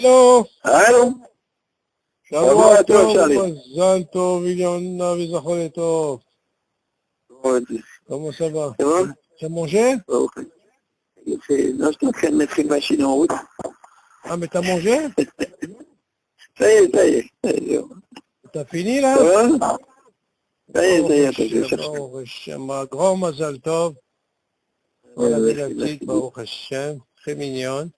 Allô? Allô? Bonjour à toi, Charlie. Mazal Tov, Iliana, Vizachol Tov. Comment ça va? C'est bon? Tu as mangé? Non, je suis en train de mettre une machine en route. Ah, mais t'as mangé? Ça y est, ça y est. T'as fini là? Ça va? Ça y est, ça y est, attends, je vais chercher. Baruch Hashem, un grand Mazal Tov. Ouais, Elle a ouais, dit la merci petite, beaucoup. Baruch Hashem, très mignonne.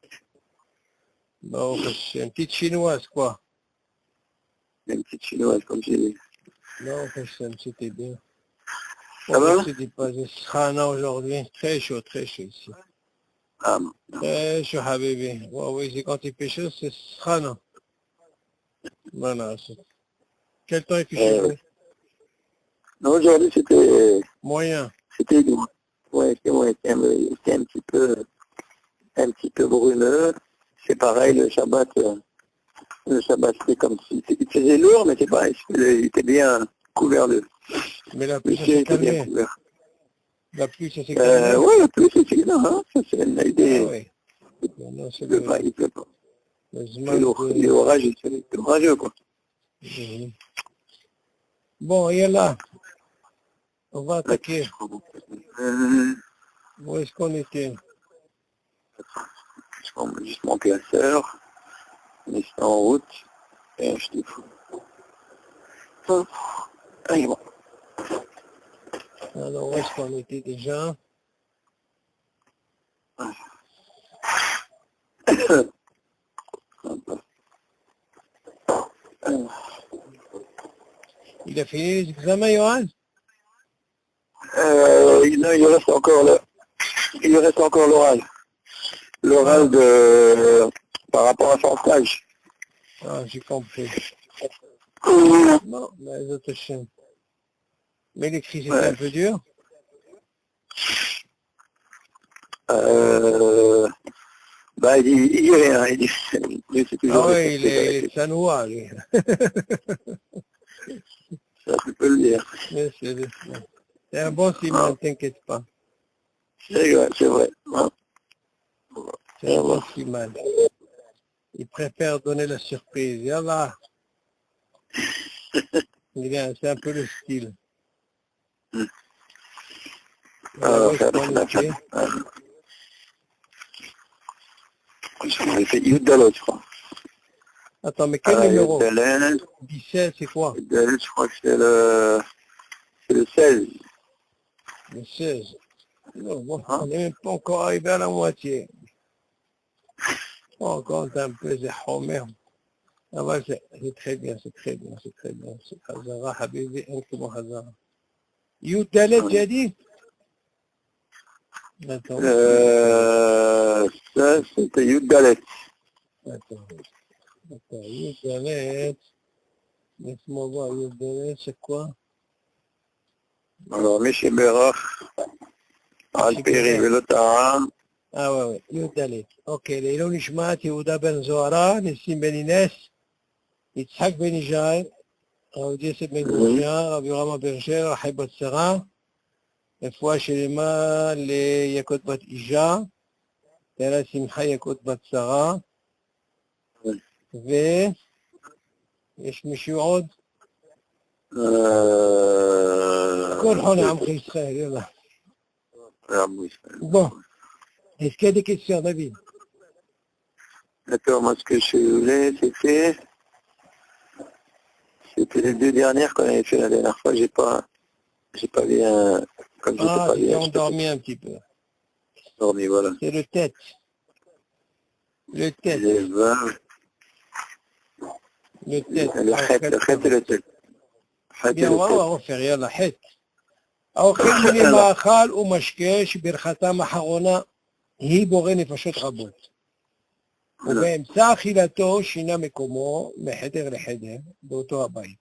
Baruch Hashem, petite chinoise quoi. Une petite chinoise, comme j'ai dit. Baruch Hashem, c'était bien. Ça va? C'était pas Srana aujourd'hui, très chaud ici. Ah, bon. Très chaud, Habibi. Ouais, oui, c'est quand il fait chaud, c'est Srana. Voilà. Quel temps il fait chez vous? Non, aujourd'hui, c'était Moyen. ouais, c'était un petit peu brumeux. C'est pareil, le Shabbat, c'était comme si, il faisait lourd, mais c'est pareil, il était bien couvert de, Mais la le pluie, ça ciel s'est était bien calmé. couvert. La pluie, ça s'est calmé. Ouais, la pluie, c'est non, hein, ça, c'est une Ah idée, oui. Maintenant, c'est il pleut pas. le C'est Zman lourd, il est orageux, c'est orageux, quoi. de... Bon, et là, on va attaquer. Où est-ce qu'on était? On va juste monter à sœur, on est en route, et je te fous. Hop, allez, bon. Alors, où est-ce qu'on était déjà? Il a fini les examens, Johan? Non, il lui reste encore l'oral. L'oral par rapport à son stage. Ah, j'ai compris. Non, mais les autres chiens. Mais l'écrit, c'était un peu dur. Bah, il dit rien, il dit, c'est toujours Ah le oui, il est sanois, lui. Ça, tu peux le dire. Mais c'est un bon siman, t'inquiète pas. C'est vrai. Hein. C'est un bon siman. Il préfère donner la surprise. Yallah. C'est un peu le style. Alors, où est-ce qu'on était? J'ai fait Youdalot, je crois. Attends, mais quel numéro? Youdalot, 17, c'est quoi? je crois que c'est le 16. Le 16. Non, bon, on n'est même pas encore arrivé à la moitié. On compte un peu, c'est Homer. Ah ouais, c'est très bien, c'est très bien. C'est Hazara, Habibi, Antoum Hazara. Youdalot, j'ai dit? Attends. Ça, c'était Youdalot. Attends, Youdalot. Laisse-moi voir, Youdalot, c'est quoi? Alors, Michel Berach, Al-Peri Velotara. Ah ouais, Youdalot. Ok, לעילוי נשמת יהודה בן זוהרה, ניסים בן אינס, יצחק בן ישי, הרב יוסף בן גרושה, רבי יורם אברשר, חי בת שרה, רפואה שלמה ליקות בת אישה, תראה שמחה יקות בת שרה, ויש מישהו עוד? כל חולי עמך ישראל, יאללה. Bon, est-ce qu'il y a des questions, David? D'accord, moi ce que je voulais, c'était les deux dernières qu'on avait fait la dernière fois, j'ai pas bien, comme j'étais pas Tu t'es bien. endormi un petit peu. Endormi, voilà. C'est le tête. Le tête. Le tête. Le chet et le tête. Bien, on va refaire, יאללה, חטא. האוכל מיני מאכל ומשקה שברכתם האחרונה היא בורא נפשות רבות. ובאמצע אכילתו שינה מקומו מחדר לחדר באותו הבית.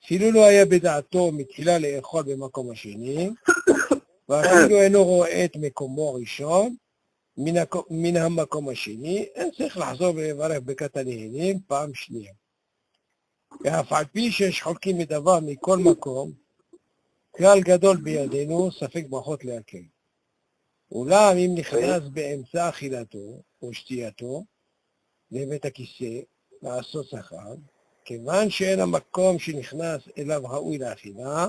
אפילו לא היה בדעתו מתחילה לאכול במקום השני, ואפילו אינו רואה את מקומו הראשון מן המקום השני, אין צריך לחזור ולברך ברכת הנהנים פעם שנייה. ואף על פי שיש חולקים מדבר מכל מקום, כלל גדול בידינו, ספק ברכות להקל. אולם אם נכנס באמצע אכילתו או שתייתו, לבית הכיסא, לעשות שכר, כיוון שאין המקום שנכנס אליו ראוי לאכילה,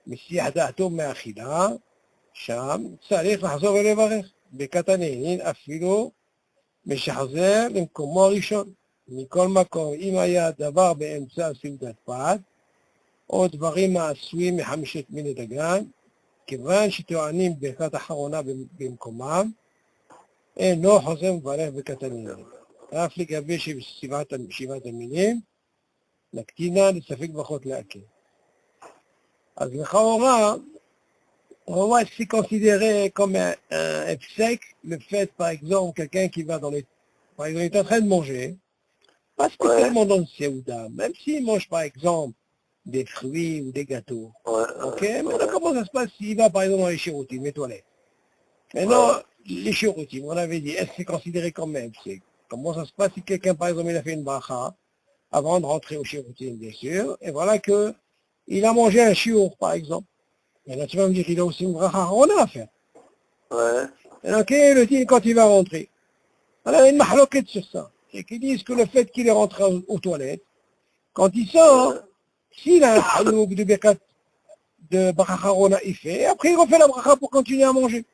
מסיח דעתו מהאכילה, שם צריך לחזור ולברך. ברכת הנהנין אפילו משחזר למקומו הראשון. מכל מקום, אם היה דבר באמצע סעודת פת, או דברים העשויים מחמשת מיני דגן, כיוון שטוענים ברכת אחרונה במקומם, אינו חוזר מברך ברכת הנהנין. אף לגבי שבעת המינים, נקטינה לספק ברכות להקל. אז לכאורה, on va se considérer comme un obsèque le fait, par exemple, quelqu'un qui va dans les... Par exemple, il est en train de manger, pas spécialement dans le Séouda, même s'il mange, par exemple, des fruits ou des gâteaux. Ok, maintenant, comment ça se passe s'il va, par exemple, dans les chiroutimes, les toilettes? Maintenant, les chiroutimes, on avait dit, est-ce que c'est considéré comme un obsèque? Comment ça se passe si quelqu'un, par exemple, il a fait une bracha avant de rentrer au chiroutime, bien sûr, et voilà que il a mangé un chiour, par exemple. Et là, tu vas me dire qu'il a aussi une bracha à faire. Et donc, quel est le dit quand il va rentrer? Alors, il y a une mahloquette sur ça. C'est qu'ils disent que le fait qu'il est rentré aux toilettes, quand il sort, s'il a un halouk de birkat de bracha il fait, et après il refait la bracha pour continuer à manger.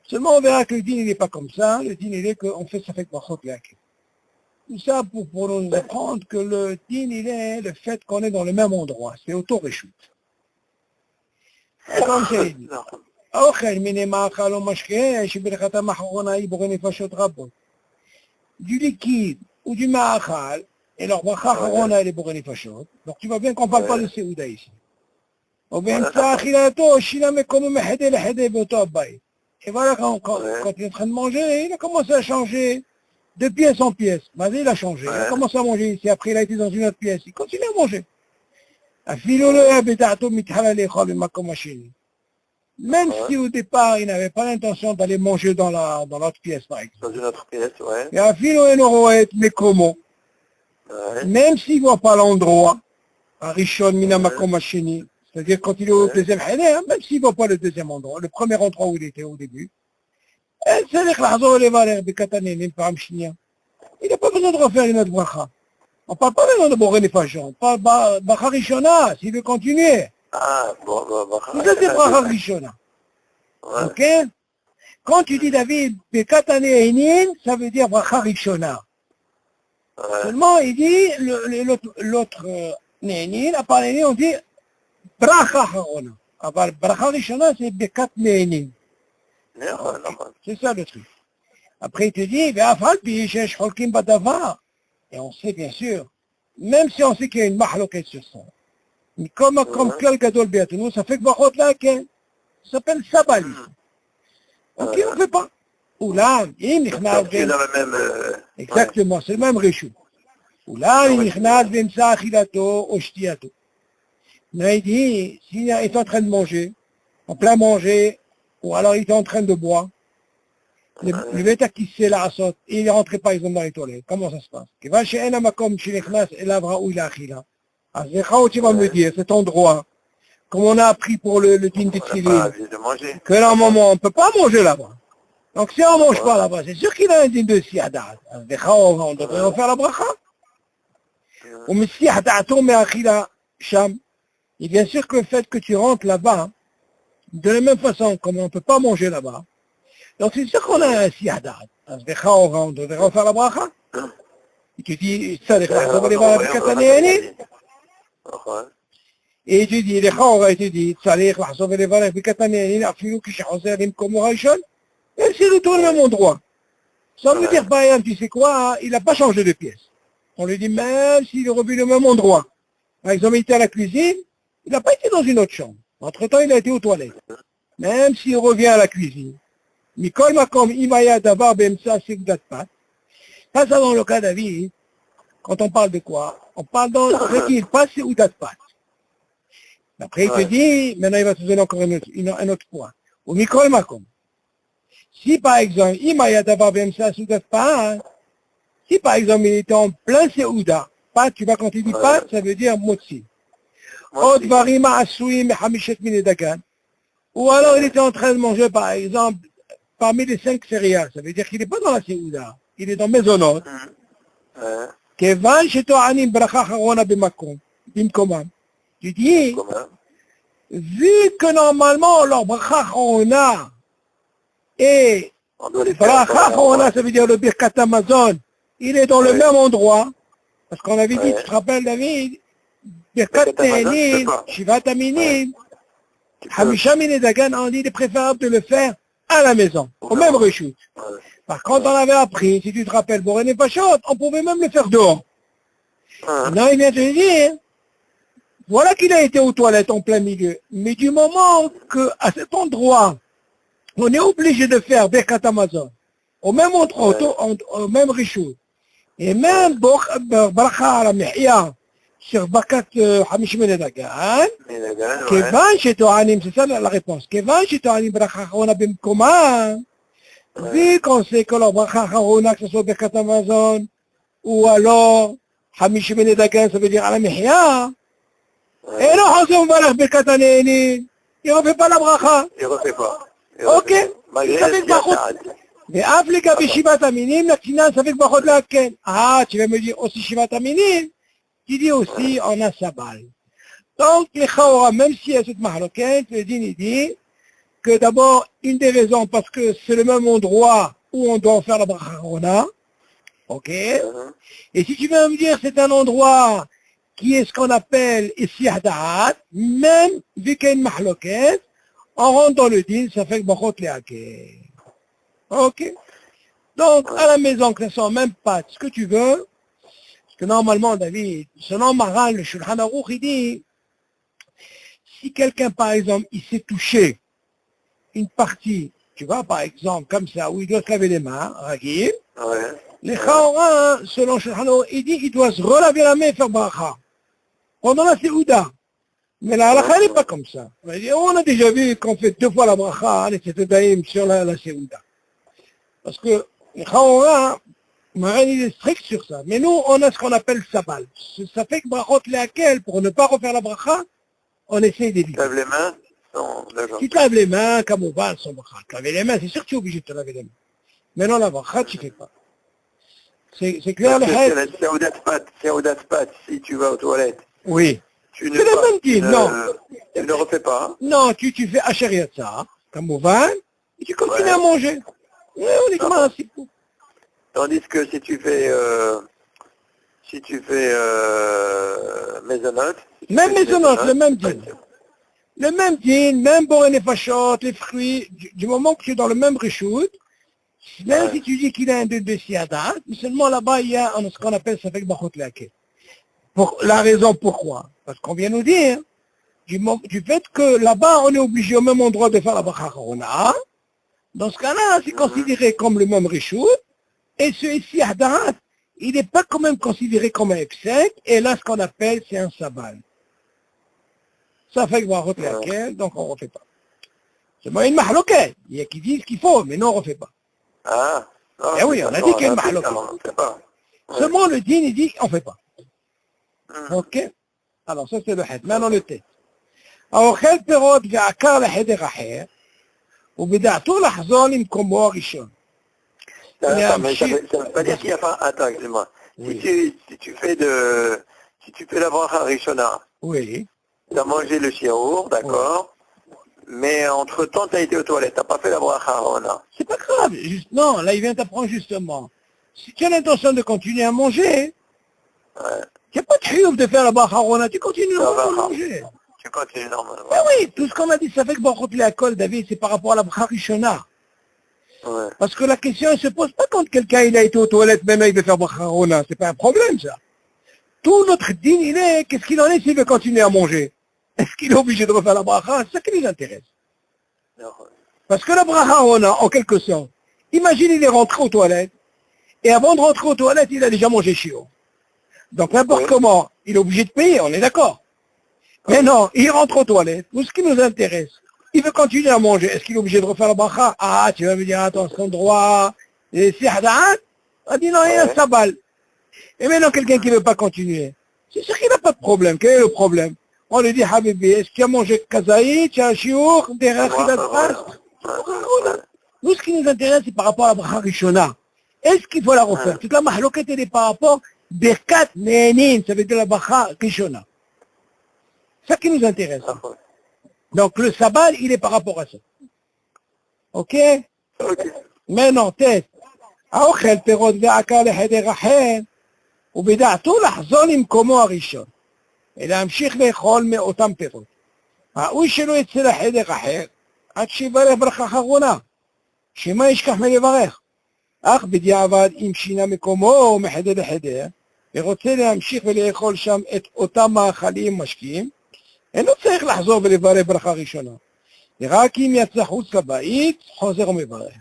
Seulement, on verra que le din, il n'est pas comme ça. Le din, il est qu'on fait ça fait brachot l'akil. Tout ça pour nous apprendre que le din, il est le fait qu'on est dans le même endroit. C'est auto-réchoute. comme c'est dit. אוכל מיני מאכל או משקה שברכתם האחרונה היא בורא נפשות רבות. Du liquide ou du מאכל, et leur ברכה האחרונה elle est בורא נפשות. Donc tu vois bien qu'on ne parle pas de סעודה ici. ובאמצע אכילתו שינה מקומו מחדה לחדה באותו הבית. Et voilà, quand il est en train de manger, il a commencé à changer de pièce en pièce. Vas-y, il a changé. Il a commencé à manger ici. Après, il a été dans une autre pièce. Il continue à manger. Même si au départ, il n'avait pas l'intention d'aller manger dans l'autre pièce, par exemple. Dans une autre pièce, ouais. Et à filo mais comment? Même s'il ne voit pas l'endroit, à Rishon Minamakom Hasheni, c'est-à-dire quand il est au deuxième Hané, même s'il ne voit pas le deuxième endroit, le premier endroit où il était au début, il n'a pas besoin de refaire une autre bracha. On ne parle pas maintenant de Boré Nefashon, on parle de bracha Rishona, s'il veut continuer. Ah, bon, Vous êtes des bracha Rishona. Ok? Quand tu dis David, Bekatane Enin, ça veut dire bracha Rishona. Seulement, il dit, l'autre Ne'enin, à part Ne'enin, on dit bracha Harona. Alors, bracha Rishona, c'est Bekat Ne'enin. C'est ça le truc. Après, il te dit, et on sait bien sûr, même si on sait qu'il y a une mahloquette sur ça, mais comme quel gadol beatounou, ça fait que Bachot là, ça s'appelle Sabali. Ok, on ne fait pas. Ou là, exactement, c'est le même réchou. Ou là, il n'ichnaz b'emsa achilato ou shtiato. Mais il dit, s'il est en train de manger, en plein manger, ou alors il est en train de boire, le bêta qui sait la asot, il est rentré par exemple dans les toilettes. Comment ça se passe? Kivin she'en hamakom shenichnas elav ra'ui la'achila. Alors, tu vas me dire, cet endroit, comme on a appris pour le din de Tzilin, que là, un moment, on ne peut pas manger là-bas. Donc, si on ne mange pas là-bas, c'est sûr qu'il a un din de siadat. On devrait en faire la bracha. Ou mais siadato me'achila sham. Et bien sûr que le fait que tu rentres là-bas, de la même façon, comme on ne peut pas manger là-bas, donc c'est sûr qu'on a un siadat. On devrait en faire la bracha. Et tu dis, ça, les bracha, on va les voir avec Katanéani. Et tu dis, les bracha, tu dis, ça, les bracha, on va les voir avec Katanéani, afilou qui s'est même comme Rachel, et c'est le tout le même endroit. Ça veut dire, par exemple, tu sais quoi, il n'a pas changé de pièce. On lui dit, même s'il est revenu au même endroit. Par exemple, il était à la cuisine, il n'a pas été dans une autre chambre. Entre-temps, il a été aux toilettes. Même s'il revient à la cuisine. Mikol Makom Imaya Davar Bemsa Sigdat Pat. Ça, dans le cas David, quand on parle de quoi? On parle dans ce qui est pas Sigdat Pat. Après, il te dit, maintenant il va te donner encore un autre point. Ou Mikol Makom. Si par exemple, Imaya Davar Bemsa Sigdat Pat, si par exemple il était en plein Séouda, Pat, tu vas quand il dit Pat, ça veut dire Motsi. Ou alors il était en train de manger par exemple parmi les 5 céréales, ça veut dire qu'il n'est pas dans la séouda, il est dans Maisonot. Kevan sheto'anim bracha acharona bimkomam. Tu dis, vu que normalement leur bracha acharona et bracha acharona, ça veut dire le birkat Amazon, il est dans le même endroit, parce qu'on avait dit, tu te rappelles David, birkat Tehillim, Shivat Aminim, Hamisha Mine Dagan, on dit, il est préférable de le faire à la maison, au même rechute. Par contre, on avait appris, si tu te rappelles, Boré Nefashot, on pouvait même le faire dehors. Non, il vient te dire, voilà qu'il a été aux toilettes en plein milieu. Mais du moment qu'à cet endroit, on est obligé de faire Birkat Amazon, au même endroit, au même rechute, et même Bracha à la Mihya, sur Bakat Hamish Mine Dagan, Kevan sheto'anim, c'est ça la réponse, Kevan sheto'anim bracha acharona bimkomam, vu qu'on sait que la bracha acharona, que ce soit Birkat Amazon, ou alors Hamish Mine Dagan, ça veut dire à la Mihya, et non, on va faire Birkat Haneinim, il ne refait pas la bracha. Il ne refait pas. Ok, Malgré ça fait que mais Afrika Bishivat Aminim, la Kina, ça fait que Bachot Laken. Ah, tu vas me dire aussi Shivat Aminim, tu dis aussi on a Sabal. Donc, les Chaora, même si il y a cette mahloquette, le din il dit que d'abord, une des raisons, parce que c'est le même endroit où on doit faire la bracha acharona, ok. Et si tu veux me dire c'est un endroit qui est ce qu'on appelle ici Hadaat, même vu qu'il y a une mahloquette, on rentre dans le din, ça fait que Bachot Laken. Ok. Donc, à la maison, que ce soit même pas ce que tu veux, parce que normalement, David, selon Maran, le Shulchan Aruch, il dit, si quelqu'un, par exemple, il s'est touché une partie, tu vois, par exemple, comme ça, où il doit se laver les mains, Ragil, les Chaora, selon Shulchan Aruch, il dit, il doit se relaver la main et faire bracha. Pendant la Séouda. Mais la halakha n'est pas comme ça. On a déjà vu qu'on fait 2 fois la bracha, les Tzedaïm sur la Séouda. Parce que les Chaora, il est strict sur ça. Mais nous, on a ce qu'on appelle sabal. Ça fait que brachot laquelle, pour ne pas refaire la bracha, on essaie d'éviter. Tu laves les mains? Non, d'accord. Si tu laves les mains, comme on va, sans bracha. Laver les mains, c'est sûr que tu es obligé de te laver les mains. Mais non, la bracha, tu ne fais pas. C'est clair, le haït. C'est Audat-Pat, si tu vas aux toilettes. Oui. C'est le même deal, non. Tu ne refais pas. Hein? Non, tu fais Hachariatza, comme on va, et tu continues à manger. Oui, uniquement un petit peu. Tandis que si tu fais Maisonot. Même Maisonot, le même deal. Le même deal, même Boré Nefashot, les fruits, du moment que tu es dans le même reshoot, même si tu dis qu'il a un de Siadat, mais seulement là-bas, il y a ce qu'on appelle ça fait Bachot Laké. Pour la raison pourquoi? Parce qu'on vient nous dire, du fait que là-bas, on est obligé au même endroit de faire la bracha acharona. Dans ce cas-là, c'est considéré comme le même reshoot, et ce ici, Hadarat, il n'est pas quand même considéré comme un exec, et là, ce qu'on appelle, c'est un sabal. Ça fait que Bachot Laké, donc on ne refait pas. C'est moi une mahloquette. Il y a qui disent ce qu'il faut, mais non, on ne refait pas. Ah, non, eh oui, on a dit qu'il y a une mahloquette. Seulement le din, il dit, on ne fait pas. Ok? Alors, ça, c'est le had. Maintenant, le tête. האוכל פירות ועקר לחדר אחר, ובדעתו לחזור למקומו הראשון. Ça ne veut pas dire qu'il n'y a pas... Attends, excuse-moi. Si tu fais la bracha Rishona, oui. Tu as mangé le shiur, d'accord, mais entre-temps, tu as été aux toilettes, tu n'as pas fait la bracha Rona. C'est pas grave. Non, là, il vient t'apprendre justement. Si tu as l'intention de continuer à manger, il n'y a pas de chiouf de faire la bracha Rona, tu continues à manger. Tu continues normalement. Ben oui, tout ce qu'on a dit, ça fait que Baruch Léakol, David, c'est par rapport à la bracha Rishona. Ouais. Parce que la question ne se pose pas quand quelqu'un il a été aux toilettes, maintenant il veut faire bracha Rona. C'est pas un problème, ça. Tout notre din, il est, qu'est-ce qu'il en est s'il veut continuer à manger? Est-ce qu'il est obligé de refaire la bracha? C'est ça qui nous intéresse. Parce que la bracha Rona, en quelque sorte, imagine il est rentré aux toilettes, et avant de rentrer aux toilettes, il a déjà mangé chiot. Donc n'importe comment, il est obligé de payer, on est d'accord. Mais non, il rentre aux toilettes. Tout ce qui nous intéresse, il veut continuer à manger. Est-ce qu'il est obligé de refaire la bracha? Ah, tu vas me dire, attends, son droit, et si Hada'at, on dit non, il y a un sabal. Et maintenant, quelqu'un qui ne veut pas continuer, c'est sûr qu'il n'a pas de problème. Quel est le problème? On lui dit, Habibi, est-ce qu'il a mangé kazaï, tu as un chiour, des rachidat de. Nous, ce qui nous intéresse, c'est par rapport à la bracha Rishona. est-ce qu'il faut la refaire? Toute la mahloket, elle est par rapport Birkat Ne'enin, ça veut dire la bracha Rishona. C'est ça qui nous intéresse. Donc le sabbat, il est par rapport à ça. Ok? maintenant, tête. האוכל פירות ועקר לחדר אחר, ובדעתו לחזור למקומו הראשון, ולהמשיך לאכול מאותם פירות. ראוי שלא יצא לחדר אחר, עד שיברך ברכה אחרונה, שמה ישכח מלברך. אך בדיעבד, אם שינה מקומו מחדר לחדר, ורוצה להמשיך ולאכול שם את אותם מאכלים משקיעים, אינו צריך לחזור ולברך ברכה ראשונה. רק אם יצא חוץ לבית, חוזר ומברך.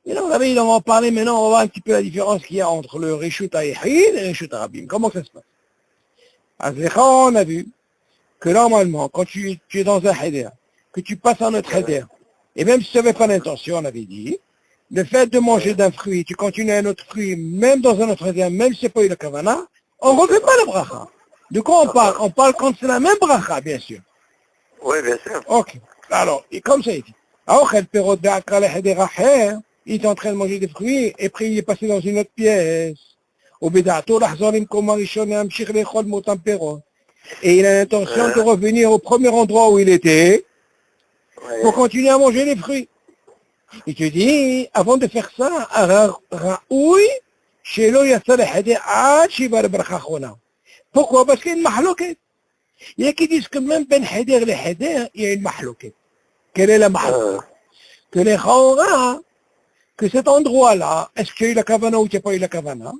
Et là, on va parler maintenant, on va voir un petit peu la différence qu'il y a entre le Rishut HaYechid et le Rishut HaRabim. Comment ça se passe? On a vu que normalement, quand tu es dans un Heder, que tu passes un autre Heder, et même si tu n'avais pas l'intention, on avait dit, le fait de manger d'un fruit, tu continues un autre fruit, même dans un autre Heder, même si ce n'est pas eu la Kavana, on ne refait pas la bracha. De quoi on parle? On parle quand c'est la même bracha, bien sûr. Oui, bien sûr. Ok. Alors, et comme ça, il dit, il est en train de manger des fruits, et puis il est passé dans une autre pièce. Et il a l'intention de revenir au premier endroit où il était, pour continuer à manger les fruits. Il te dit, avant de faire ça, pourquoi? Parce qu'il y a une mahloket. Il y a qui disent que même ben heder et heder, il y a une mahloket. Quelle est la mahloket? Que les Chaora, que cet endroit-là, est-ce qu'il y a eu la kavana ou tu n'as pas eu la kavana?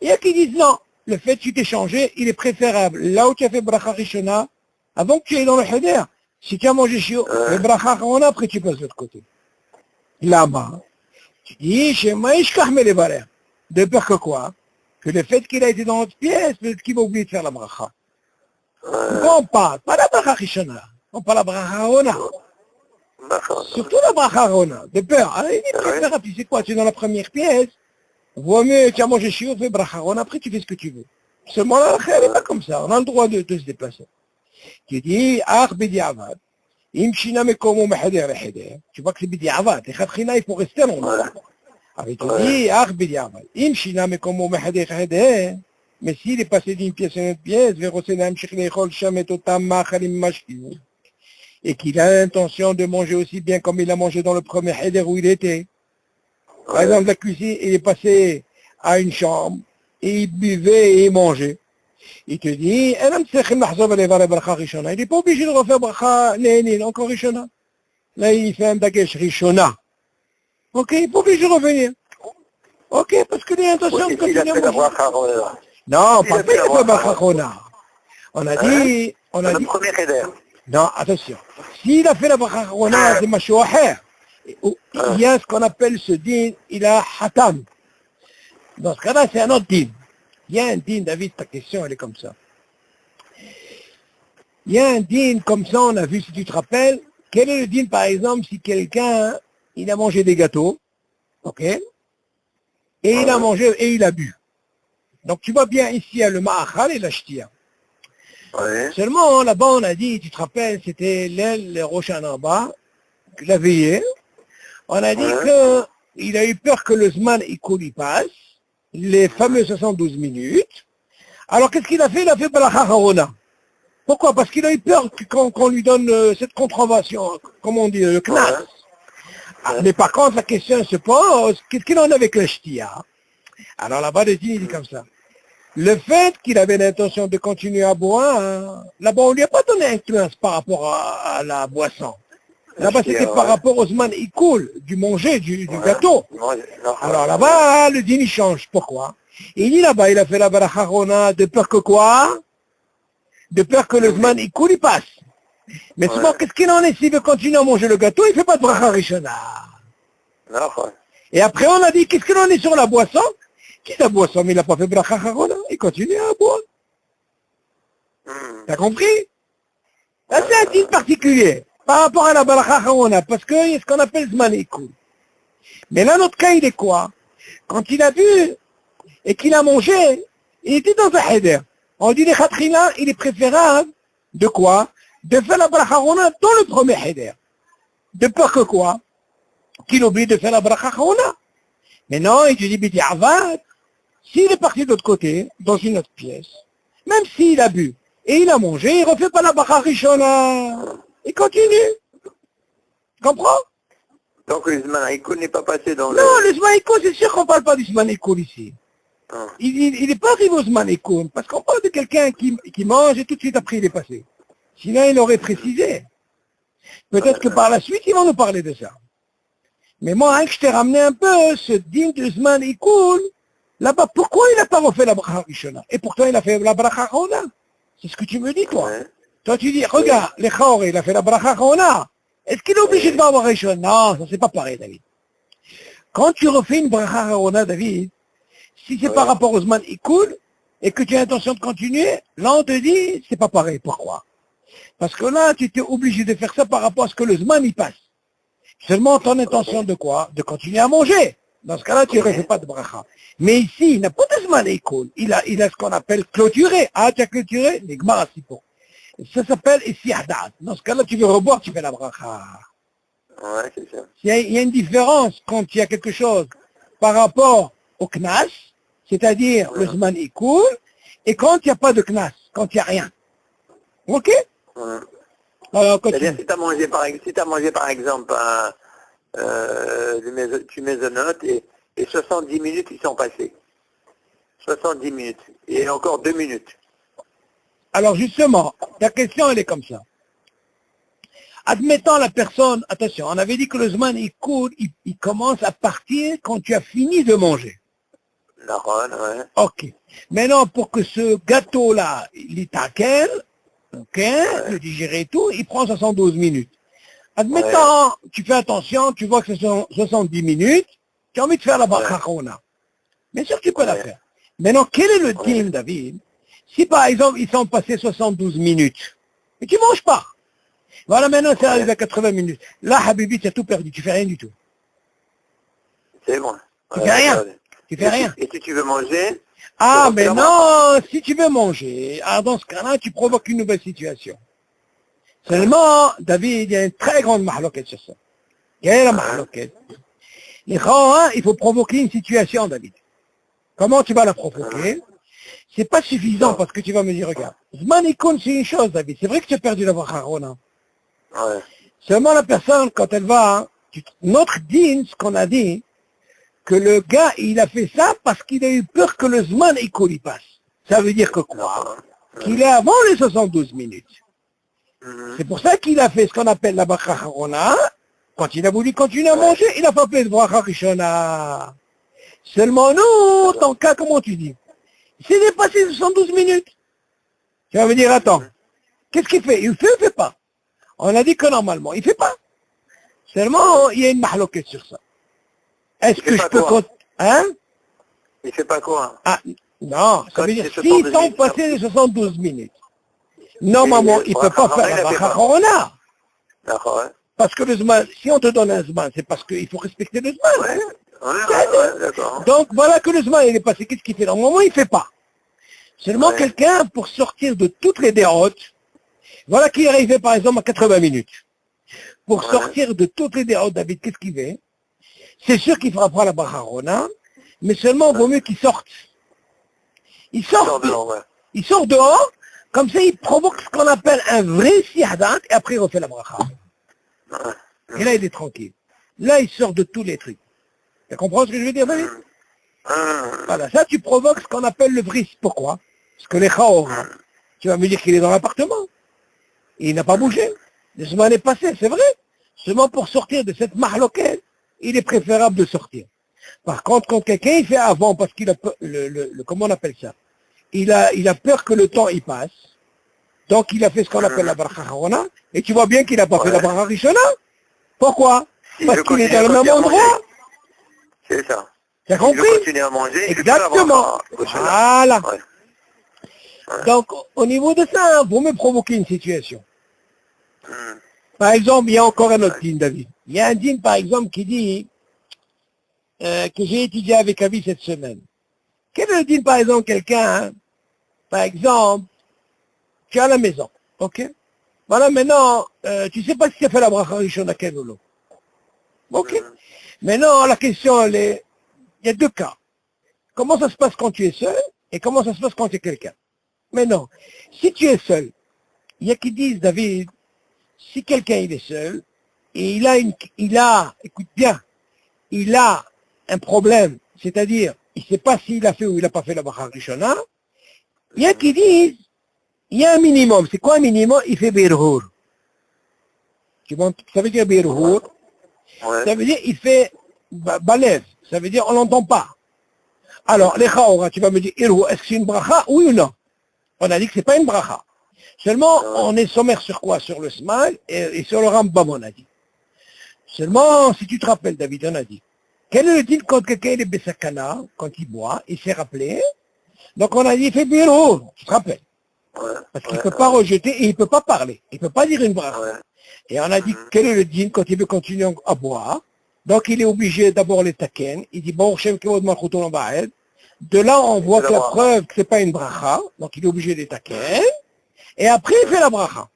Il y a qui disent non, le fait que tu t'es changé, il est préférable. Là où tu as fait bracha rishona, avant que tu ailles dans le heder, si tu as mangé chio, le bracha rishona, après tu passes de l'autre côté. Là-bas, tu dis, shema ishkach melevarer. De peur que quoi? Que le fait qu'il a été dans notre pièce, peut-être qu'il va oublier de faire la bracha. Pourquoi on parle? Pas la bracha rishona, on parle la bracha rishona. Surtout la bracha rishona, de peur. Alors, il est préférable, tu sais quoi, tu es dans la première pièce, vaut mieux, tu as mangé chio, fais bracha rishona, après tu fais ce que tu veux. Seulement la bracha, elle n'est pas comme ça, on a le droit de se déplacer. Tu dis, ach bediavad, im shina mekomo meheder leheder. Tu vois que c'est bediavad, les khatchina, il faut rester longtemps. Alors il te dit, ach bediavad, im shina mekomo meheder leheder. Mais s'il est passé d'une pièce à une autre pièce, et qu'il a l'intention de manger aussi bien comme il a mangé dans le premier heder où il était. Par exemple, la cuisine, il est passé à une chambre, et il buvait et il mangeait. Il te dit, il n'est pas obligé de refaire bracha ne'enin, encore rishona. Là, il fait un dagesh rishona. Ok, il n'est pas obligé de revenir. Ok, parce qu'il a l'intention de continuer à manger. Non, pas fait la bracha rishona. On a dit... le premier heder. Non, attention. S'il a fait la bracha rishona, c'est mashu aher. Il y a ce qu'on appelle ce din, il a hatam. Dans ce cas-là, c'est un autre din. Il y a un din, David, ta question, elle est comme ça. Il y a un din comme ça, on a vu, si tu te rappelles, quel est le din, par exemple, si quelqu'un, il a mangé des gâteaux, ok, et il a mangé, et il a bu. Donc tu vois bien, ici, il y a le ma'achal et la shtia. Seulement, là-bas, on a dit, tu te rappelles, c'était l'aile, le Rosh Hashanah, la veillée. On a dit qu'il a eu peur que le Zman il passe, les fameux 72 minutes. Alors, qu'est-ce qu'il a fait? Il a fait bracha rishona. Pourquoi? Parce qu'il a eu peur qu'on lui donne cette contravention, comment on dit, le knas. Mais par contre, la question se pose, qu'est-ce qu'il en a avec le shtia? Alors là-bas, le din, il dit comme ça. Le fait qu'il avait l'intention de continuer à boire, là-bas, on ne lui a pas donné un knas par rapport à la boisson. Là-bas, c'était par rapport au Zman Ikoul, du manger, du gâteau. Alors là-bas, le din, il change. Pourquoi? Il dit là-bas, il a fait la bracha rishona de peur que quoi? De peur que le Zman Ikoul, il passe. Mais souvent, qu'est-ce qu'il en est? S'il veut continuer à manger le gâteau, il ne fait pas de bracha rishona. Et après, on a dit, qu'est-ce qu'il en est sur la boisson? Qui la boisson? Mais il n'a pas fait bracha rishona. Il continue à boire. T'as compris? Là, c'est un din particulier. Par rapport à la bracha rishona, parce qu'il y a ce qu'on appelle Zman Ikoul. Mais là, notre cas, il est quoi? Quand il a bu et qu'il a mangé, il était dans un heder. On dit les khatchila, il est préférable de quoi? De faire la bracha rishona dans le premier heder. De peur que quoi? Qu'il oublie de faire la bracha rishona. Maintenant, il te dit, B'di'avad, s'il est parti de l'autre côté, dans une autre pièce, même s'il a bu et il a mangé, il ne refait pas la bracha rishona. Il continue. Tu comprends? Donc le Zman Haïkoul n'est pas passé dans Non, le Zman Haïkoul, c'est sûr qu'on ne parle pas du Zman Haïkoul ici. Il n'est pas arrivé au Zman Haïkoul, parce qu'on parle de quelqu'un qui mange et tout de suite après il est passé. Sinon, il aurait précisé. Peut-être que par la suite, ils vont nous parler de ça. Mais moi, hein, que je t'ai ramené un peu ce digne de Zman Haïkoul, là-bas, pourquoi il n'a pas refait la bracha rishona? Et pourtant, il a fait la bracha rona. C'est ce que tu me dis, toi. Ouais. Toi, tu dis, regarde, les Khawr, il a fait la bracha rona. Est-ce qu'il est obligé de faire la bracha rishona? Non, ça c'est pas pareil, David. Quand tu refais une bracha rona, David, si c'est par rapport au Zman Haïkoul, et que tu as l'intention de continuer, là, on te dit, c'est pas pareil. Pourquoi? Parce que là, tu étais obligé de faire ça par rapport à ce que le Zman y passe. Seulement ton intention de quoi? De continuer à manger. Dans ce cas-là, tu ne refais pas de bracha. Mais ici, il n'a pas de Zman Haïkoul. Il a ce qu'on appelle clôturer. Ah, tu as clôturé? Nigmar Asipo. Ça s'appelle Issihdat. Dans ce cas-là, tu veux reboire, tu fais la bracha. Ouais, c'est ça. Il y a une différence quand il y a quelque chose par rapport au Knas, c'est-à-dire le Zman Haïkoul, et quand il n'y a pas de Knas, quand il n'y a rien. Ok? Ouais. Alors, C'est-à-dire, continue. si tu as mangé par exemple tu maisonnotes et 70 minutes ils sont passés. 70 minutes. Et encore 2 minutes. Alors justement, ta question elle est comme ça. Admettant la personne, attention, on avait dit que le Zman il commence à partir quand tu as fini de manger. D'accord, ouais. Ok. Maintenant, pour que ce gâteau-là, il taquelle, ok, le digérer et tout, il prend 72 minutes. Admettant, tu fais attention, tu vois que ce sont 70 minutes, tu as envie de faire la bracha rona. Bien sûr, tu peux la faire. Maintenant, quel est le din, David? Si par exemple, ils sont passés 72 minutes, et tu ne manges pas. Voilà, maintenant, c'est arrivé à 80 minutes. Là, Habibi, tu as tout perdu, tu fais rien du tout. C'est bon. Tu fais rien. Tu fais rien. Et si tu veux manger? Ah, mais non, si tu veux manger, alors dans ce cas-là, tu provoques une nouvelle situation. Seulement, David, il y a une très grande mahloquette sur ça. Quelle est la mahloquette? Les grands, il faut provoquer une situation, David. Comment tu vas la provoquer? C'est pas suffisant parce que tu vas me dire, regarde, Zman Haïkoul, c'est une chose, David. C'est vrai que tu as perdu la bracha rona. Ouais. Seulement la personne, quand elle va, notre din, ce qu'on a dit, que le gars, il a fait ça parce qu'il a eu peur que le Zman Haïkoul y passe. Ça veut dire que quoi? Qu'il est avant les 72 minutes. C'est pour ça qu'il a fait ce qu'on appelle la bracha rona. Quand il a voulu continuer à manger, il n'a pas fait de bracha rishona. Seulement nous, ton cas, comment tu dis? C'est dépassé 72 minutes. Tu vas me dire, attends, qu'est-ce qu'il fait? Il fait ou il fait pas? On a dit que normalement, il fait pas. Seulement, il y a une mahloquette sur ça. Est-ce que je peux compter? Hein? Il fait pas quoi? Ah, non, ça Quand veut dire, c'est s'ils 72 sont minutes, passés les 72 minutes, normalement, il ne peut pas faire la bracha rona. D'accord, ouais. Parce que le Zman, si on te donne un Zman, c'est parce qu'il faut respecter le Zman. Ouais, d'accord. Donc voilà que le Zman, il est passé. Qu'est-ce qu'il fait? Normalement, il ne fait pas. Seulement quelqu'un, pour sortir de toutes les déroutes, voilà qui est arrivé par exemple à 80 minutes. Pour sortir de toutes les déroutes, David, qu'est-ce qu'il fait? C'est sûr qu'il fera pas la bracha rona, mais seulement il vaut mieux qu'il sorte. Il sort dehors, comme ça il provoque ce qu'on appelle un vrai sihadat, et après il refait la bracha. Et là il est tranquille. Là il sort de tous les trucs. Tu comprends ce que je veux dire, David? Voilà, ça tu provoques ce qu'on appelle le bris. Pourquoi? Parce que les Khawr, tu vas me dire qu'il est dans l'appartement. Il n'a pas bougé. Le Zman est passé, c'est vrai. Seulement pour sortir de cette mahloquette, il est préférable de sortir. Par contre, quand quelqu'un il fait avant, parce qu'il a peur, comment on appelle ça? Il a peur que le temps y passe. Donc il a fait ce qu'on appelle la bracha rona, et tu vois bien qu'il n'a pas fait la bracha rishona. Pourquoi? Parce qu'il est dans le même endroit. C'est ça. Tu as compris? Il veut continuer à manger. Exactement. Voilà. Donc, au niveau de ça, vous me provoquez une situation. Par exemple, il y a encore un autre din, David. Il y a un din, par exemple, qui dit que j'ai étudié avec Avi cette semaine. Quel est le din, par exemple, quelqu'un, par exemple, tu es à la maison, ok? Voilà, maintenant, tu ne sais pas si tu as fait la bracha rishona ou non. Ok? Maintenant, la question, elle est, il y a deux cas. Comment ça se passe quand tu es seul et comment ça se passe quand tu es quelqu'un. Mais non, si tu es seul, il y a qui disent, David, si quelqu'un il est seul et écoute bien, il a un problème, c'est-à-dire, il ne sait pas s'il a fait ou il n'a pas fait la bracha rishona, il y a qui disent, il y a un minimum. C'est quoi un minimum? Il fait birhur. Ça veut dire birhur. Ouais. Ça veut dire il fait balève. Ça veut dire on l'entend pas. Alors, les chaora, tu vas me dire, est-ce que c'est une bracha? Oui ou non? On a dit que c'est pas une bracha. Seulement, on est sommaire sur quoi? Sur le smile et sur le rambam, on a dit. Seulement, si tu te rappelles, David, on a dit, quel est le titre quand quelqu'un est besakana, quand il boit, il s'est rappelé? Donc on a dit, il fait birhur, tu te rappelles? Ouais. Parce qu'il ne peut pas rejeter et il ne peut pas parler. Il ne peut pas dire une bracha. Ouais. Et on a dit, quel est le din quand il veut continuer à boire? Donc il est obligé d'abord les taken. Il dit, bon, Shem Kevod Malchuton Ba'ed. De là, on voit que la preuve que ce n'est pas une bracha. Donc il est obligé de les taken. Et après, il fait la bracha.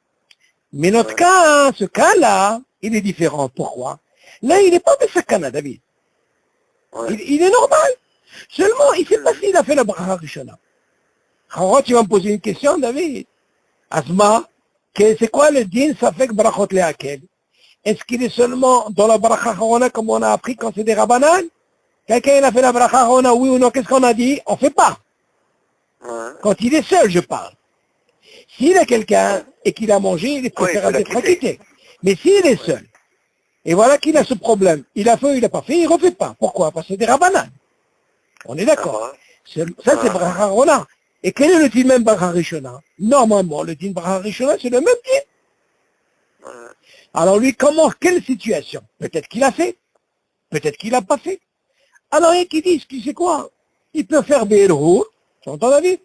Mais notre cas, ce cas-là, il est différent. Pourquoi? Là, il n'est pas de sakana, David. Ouais. Il est normal. Seulement, il ne sait pas s'il a fait la bracha rishona. Alors, tu vas me poser une question, David. Asma, c'est quoi le din safek brachot leakel? Est-ce qu'il est seulement dans la bracha harona comme on a appris quand c'est des rabanan? Quelqu'un il a fait la bracha harona, oui ou non? Qu'est-ce qu'on a dit? On ne fait pas. Ouais. Quand il est seul, je parle. S'il a quelqu'un et qu'il a mangé, il est préférable d'être acquitté. Mais s'il est seul, et voilà qu'il a ce problème, il a fait ou il n'a pas fait, il ne refait pas. Pourquoi? Parce que c'est des rabanan. On est d'accord. Ça, c'est bracha harona. Et quel est le din même bracha rishona? Normalement, le din bracha rishona, c'est le même din. Alors lui, quelle situation? Peut-être qu'il a fait, peut-être qu'il n'a pas fait. Alors il y a qui disent, tu sais quoi? Il peut faire birhur, tu entends David?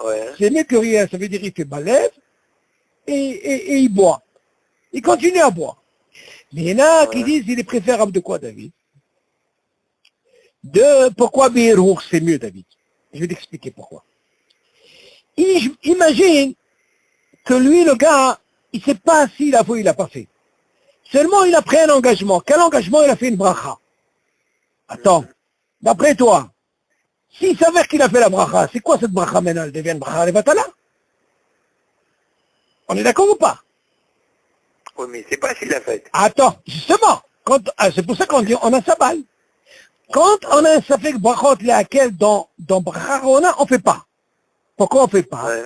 Ouais. C'est mieux que rien, ça veut dire il fait balève et il boit. Il continue à boire. Mais il y en a qui disent, il est préférable de quoi, David? Pourquoi birhur c'est mieux, David? Je vais t'expliquer pourquoi. Imagine que lui, le gars, il ne sait pas s'il a fait ou il n'a pas fait. Seulement, il a pris un engagement. Quel engagement? Il a fait une bracha. Attends, d'après toi, s'il s'avère qu'il a fait la bracha, c'est quoi cette bracha maintenant? Elle devient une bracha levatala? On est d'accord ou pas? Oui, mais c'est pas s'il l'a fait. Attends, justement, c'est pour ça qu'on dit on a sa balle. Quand on a un safek brachot laquelle dans bracha rona, on ne fait pas. Pourquoi on ne fait pas? Ouais.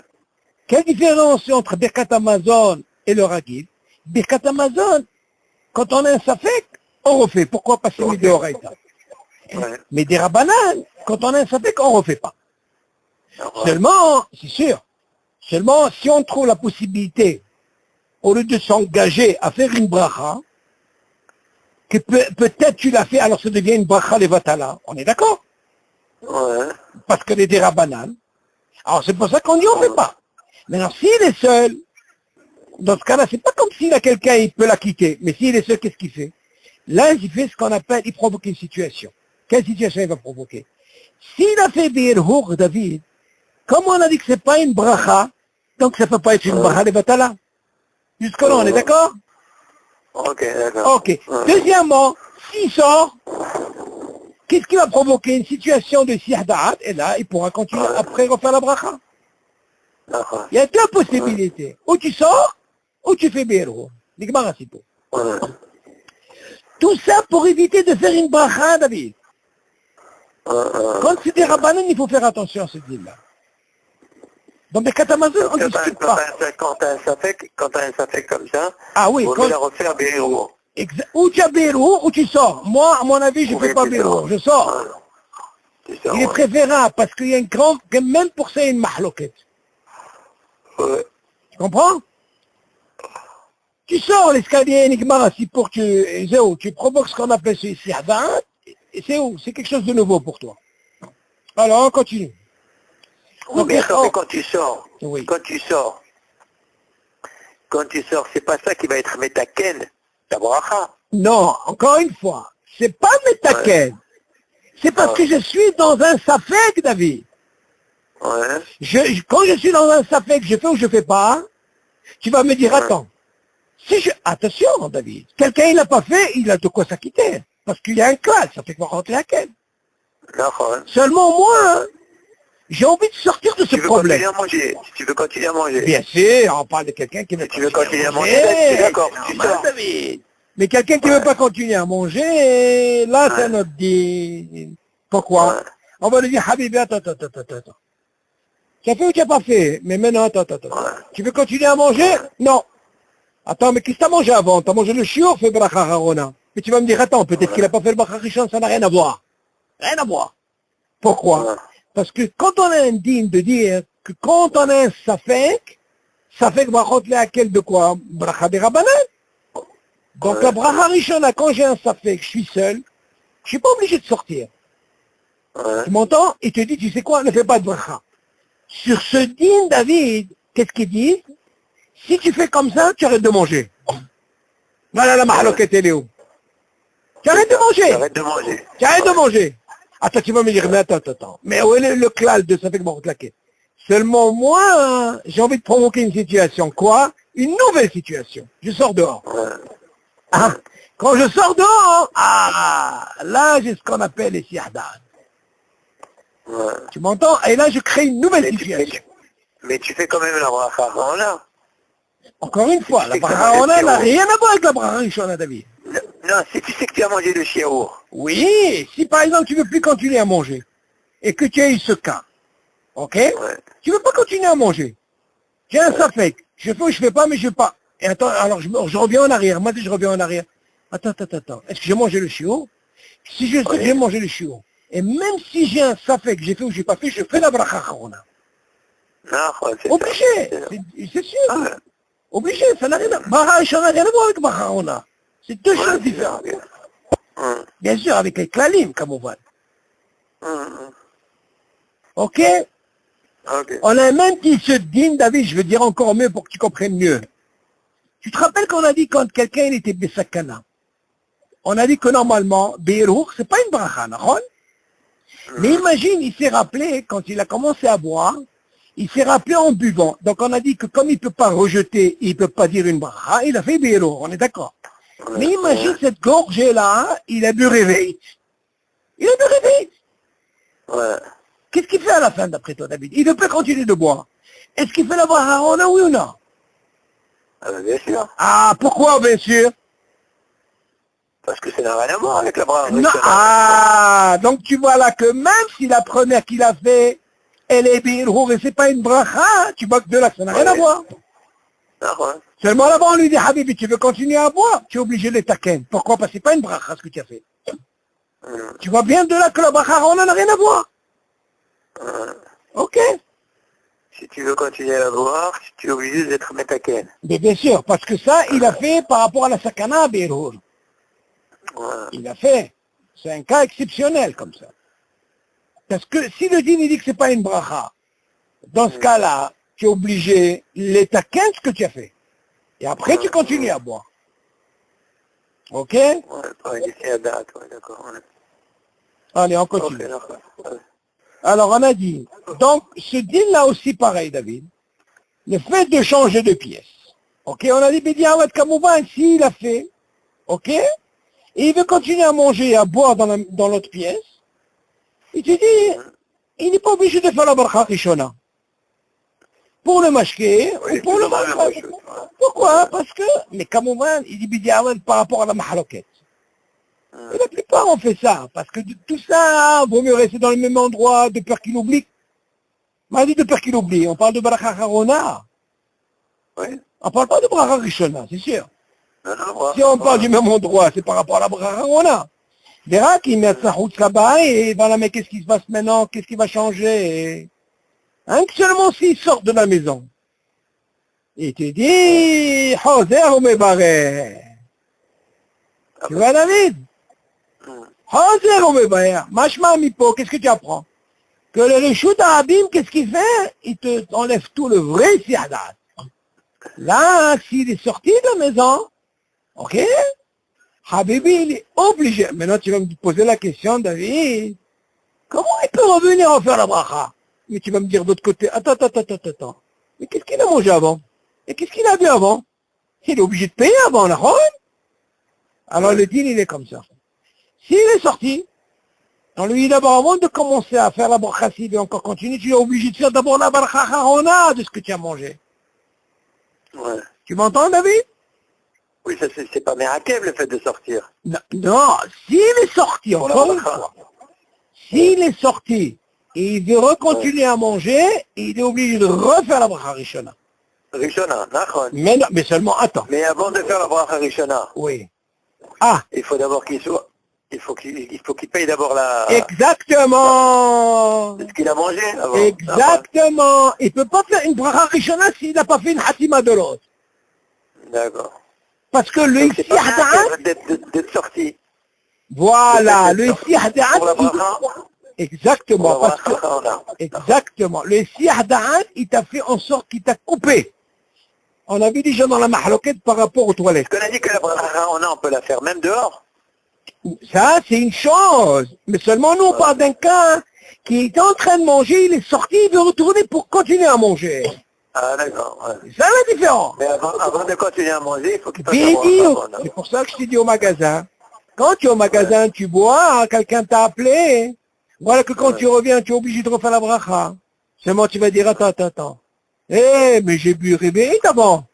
Quelle différence entre Birkat Amazon et le Ragil? Birkat Amazon, quand on a un safek, on refait. Pourquoi? Parce qu'il est de Horaïta. Ouais. Mais des rabanan, quand on a un safek, on ne refait pas. Ouais. Seulement, c'est sûr, seulement si on trouve la possibilité, au lieu de s'engager à faire une bracha, que peut-être tu l'as fait, alors ça devient une bracha levatala. On est d'accord? Ouais. Parce que les rabanan. Alors c'est pour ça qu'on dit on ne fait pas. Maintenant, s'il est seul, dans ce cas-là, c'est pas comme s'il a quelqu'un, il peut la quitter. Mais s'il est seul, qu'est-ce qu'il fait? Là, il fait ce qu'on appelle, il provoque une situation. Quelle situation il va provoquer? S'il a fait birhur, David, comme on a dit que c'est pas une bracha, donc ça peut pas être une bracha levatala. Jusque-là, on est d'accord? Ok, d'accord. Ok. Deuxièmement, s'il sort, qu'est-ce qui va provoquer une situation de sihda'at? Et là, il pourra continuer après refaire la bracha. D'accord. Il y a deux possibilités. Ou tu sors, ou tu fais birhur. L'igmara, c'est tout. Ouais. Tout ça pour éviter de faire une bracha, David. Quand c'est des rabbanan, il faut faire attention à ce deal-là. Dans des katamazon, on ne discute pas. Quand t'as un safek comme ça, Ah oui, on quand, va la refaire birhur. ou tu as birhur, ou tu sors. Moi, à mon avis, je ne fais pas birhur, je sors. Il est préférable, parce qu'il y a une grande, même pour ça, il y a une mahloket. Ouais. Tu comprends? Tu sors l'escalier Nigmara, si pour que tu provoques ce qu'on appelle ce sihda'at, et c'est où? C'est quelque chose de nouveau pour toi. Alors, on continue. Oui, mais attends, mais quand tu sors, Oui. quand tu sors, c'est pas ça qui va être metaken, ta bracha. Non, encore une fois, c'est pas metaken. C'est parce que je suis dans un safek, David. Ouais. Quand je suis dans un safek, je fais ou je fais pas, tu vas me dire, attends. Attention, David, quelqu'un il n'a pas fait, il a de quoi s'acquitter. Parce qu'il y a un classe, ça fait qu'on rentre laquelle. D'accord. Seulement moi, j'ai envie de sortir de ce Tu veux problème. continuer à manger. Si tu veux continuer à manger. Bien sûr, on parle de quelqu'un qui veut Si tu veux continuer à manger, c'est d'accord. c'est Tu normal, sors. David. Mais quelqu'un qui ne veut pas continuer à manger, là, c'est notre dit. Pourquoi? Ouais. On va lui dire, Habibi, attends. Tu as fait ou tu n'as pas fait? Mais maintenant, attends. Ouais. Tu veux continuer à manger? Non. Attends, mais qu'est-ce que tu as mangé avant? Tu as mangé le chiour, fait bracha harona. Mais tu vas me dire, attends, peut-être qu'il n'a pas fait le bracha rishon, ça n'a rien à voir. Rien à voir. Pourquoi? Ouais. Parce que quand on a un digne de dire que quand on a un safek brachot lehakel de quoi? Bracha des rabbanan. Donc Ouais. la bracha rishona, quand j'ai un safek, je suis seul, je suis pas obligé de sortir. Ouais. Tu m'entends? Il te dit, tu sais quoi, ne fais pas de bracha. Sur ce digne, David, qu'est-ce qu'il dit? Si tu fais comme ça, tu arrêtes de manger. Voilà la mahaloket, elle est où? Tu arrêtes de manger. Arrête de manger. Tu arrêtes de manger. Attends, tu vas me dire, mais attends. Mais où est le klal de safek brachot lehakel? Seulement moi, hein, j'ai envie de provoquer une situation. Quoi? Une nouvelle situation. Je sors dehors. Ouais. Ah, quand je sors dehors, là, j'ai ce qu'on appelle les siahdad. Ouais. Tu m'entends? Et là, je crée une nouvelle situation. Mais tu fais quand même la bracha harona. Encore une fois, tu la sais que ça bracha va harona être n'a zéro. rien à voir avec la bracha rishona, David. Non, si tu sais que tu as mangé le chiour. Oui, si par exemple tu ne veux plus continuer à manger, et que tu as eu ce cas, ok? Ouais. Tu ne veux pas continuer à manger. J'ai un safek. Je fais ou je fais pas, mais je fais pas. Et attends, alors je reviens en arrière. Moi, si je reviens en arrière. Attends. Est-ce que j'ai mangé le chiot? Si je sais que j'ai mangé le chiot, et même si j'ai un safek, j'ai fait ou j'ai pas fait, je fais la bracha harona. Non, c'est Obligé. ça. C'est sûr. Ouais. Obligé. Ça n'a rien à voir. Bracha rishona n'a rien à voir avec bracha harona. C'est deux choses différentes. Hum, Bien sûr, avec les klalim, comme on voit. hum. Ok? Ok. On a même qui se digne, David, je veux dire encore mieux pour que tu comprennes mieux. Tu te rappelles qu'on a dit quand quelqu'un il était besakana, on a dit que normalement, Beirur, c'est pas une bracha, non? Mais imagine, il s'est rappelé, quand il a commencé à boire, il s'est rappelé en buvant. Donc on a dit que comme il ne peut pas rejeter, il ne peut pas dire une bracha, il a fait Beirur, on est d'accord. Mais imagine cette gorgée-là, il a bu réveil. Il a bu réveil. Ouais. Qu'est-ce qu'il fait à la fin, d'après toi, David? Il ne peut continuer de boire. Est-ce qu'il fait la bracha harona, oui ou non? Ah, ben, bien sûr. Ah, pourquoi, bien sûr? Parce que ça n'a rien à voir avec la bracha. Non, donc tu vois là que même si la première qu'il a fait, elle est birhour et c'est pas une bracha, tu vois que de là, ça n'a rien à voir. D'accord. Seulement là-bas, on lui dit, Habibi, tu veux continuer à boire? Tu es obligé de les taquer. Pourquoi? Parce que c'est pas une bracha, ce que tu as fait. Tu vois bien de là que la bracha, on n'en a rien à voir. Ok? Si tu veux continuer à la boire, tu es obligé d'être métaken. Mais bien sûr, parce que ça, il a fait par rapport à la sakana à birhour. Ouais. Il a fait. C'est un cas exceptionnel comme ça. Parce que si le dîne il dit que c'est pas une bracha, dans ce cas-là, tu es obligé l'état 15 que tu as fait. Et après, tu continues à boire. Ok? Ouais, pas initié à date, ouais, d'accord. Ouais. Allez, on continue. Ok, d'accord. Ouais. Alors, on a dit, donc, ce deal-là aussi pareil, David, le fait de changer de pièce. Ok? On a dit, Bédi Awad Kamouban, s'il a fait, ok? Et il veut continuer à manger et à boire dans l'autre pièce, il te dit, il n'est pas obligé de faire la bracha rishona. Pour le mashké, Oui, ou pour le c'est la même bracha. chose. Pourquoi? Parce que, mais Kamouban, il dit Bédi Awad par rapport à la mahaloket. Et la plupart ont fait ça, parce que tout ça, vaut mieux rester dans le même endroit de peur qu'il oublie. On dit de peur qu'il oublie, on parle de bracha harona. Oui. On parle pas de bracha rishona, c'est sûr. Non, non, Si on parle du même endroit, c'est par rapport à la bracha harona. Verra qu'il met sa route là-bas et voilà, mais qu'est-ce qui se passe maintenant? Qu'est-ce qui va changer? Hein, que seulement s'il sort de la maison. Il te dit, Hoser ou Mebareh. Tu vois, David? Hoser ou Mebareh. Machma Mipo, qu'est-ce que tu apprends? Que le Rishut Arabim, qu'est-ce qu'il fait? Il te enlève tout le vrai siadat. Là, s'il est sorti de la maison, ok? Habibi, il est obligé. Maintenant, tu vas me poser la question, David. Comment il peut revenir en faire la bracha? Mais tu vas me dire d'autre côté, attends. Mais qu'est-ce qu'il a mangé avant? Et qu'est-ce qu'il a bu avant? Il est obligé de payer avant, la Alors le deal, il est comme ça. S'il est sorti, On lui dit d'abord, avant de commencer à faire la bracha, s'il veut encore continuer, tu es obligé de faire d'abord la bracha harona de ce que tu as mangé. Ouais. Tu m'entends, David? Oui, ça c'est pas Merakev le fait de sortir. Non, non, s'il est sorti, Pour la encore une bracha. fois, s'il est sorti et il veut recontinuer à manger, il est obligé de refaire la bracha rishona. Rishona, d'accord. Mais seulement, attends. Mais avant de faire la bracha Rishona, Oui. Ah, il faut d'abord qu'il soit... Il faut qu'il paye d'abord la... exactement. ce qu'il a mangé avant. Exactement. Il ne peut pas faire une bracha rishona s'il n'a pas fait une hatima de l'autre. D'accord. Parce que le Donc c'est pas istihda'an, Merakev d'être sorti. voilà, le Pour la istihda'an, bracha, exactement, pour la parce que, bracha Harona. exactement, le istihda'an, il t'a fait en sorte qu'il t'a coupé. On avait déjà dans la mahloquette par rapport aux toilettes. Parce qu'on a dit que la bracha Harona, on peut la faire même dehors. Ça, c'est une chose. Mais seulement nous, on parle d'un cas qui est en train de manger, il est sorti, il veut retourner pour continuer à manger. Ah d'accord. Ouais. C'est ça la différence. Mais avant de continuer à manger, il faut qu'il fasse la Bien bracha dit, Harona. c'est pour ça que je t'ai dit au magasin. Quand tu es au magasin, tu bois, quelqu'un t'a appelé. Voilà que quand tu reviens, tu es obligé de refaire la bracha. Seulement tu vas dire, attends. Eh, mais j'ai bu réveillé avant.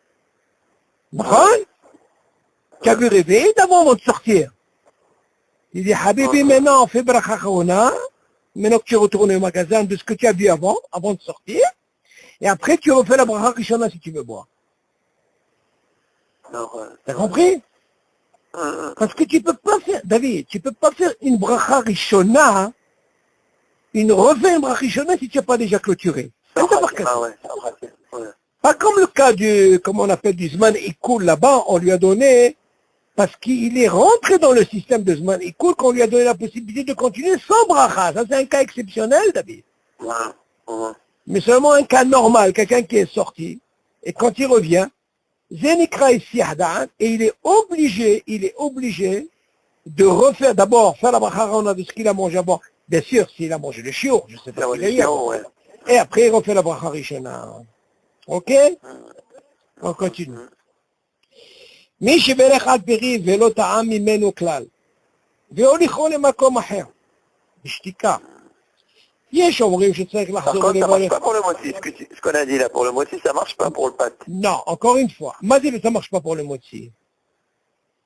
D'accord? Tu as bu réveillé avant de sortir. Il dit, Habibi, maintenant on fait bracha harona. Maintenant que tu retournes au magasin de ce que tu as bu avant de sortir. Et après, tu refais la bracha rishona si tu veux boire. T'as compris? Parce que tu peux pas faire, David, tu peux pas faire une bracha rishona, refaire une bracha rishona si tu n'as pas déjà clôturé. Ah ouais, ouais. Pas comme le cas du, comment on appelle, du Zman Ikoul là-bas, on lui a donné, parce qu'il est rentré dans le système de Zman Ikoul, qu'on lui a donné la possibilité de continuer sans bracha. Ça, c'est un cas exceptionnel, David. Mais seulement un cas normal, quelqu'un qui est sorti, et quand il revient, Zenikra ici et il est obligé de refaire, d'abord, faire la bracha harona de ce qu'il a mangé avant. Bien sûr, s'il a mangé le shiur, je sais pas ce qu'il a eu avant. Ouais. Et après, il refait la bracha rishona. Ok? On continue. מי שברך על פרי ולא טעם ממנו כלל, והוליכו למקום אחר, בשתיקה. יש אומרים שצריך Par לחזור contre, ça marche ולברך. pas pour le motif. Ce qu'on a dit là, pour le motif, ça marche pas pour le pâte. Non, encore une fois. מה זה ça marche pas pour le moti?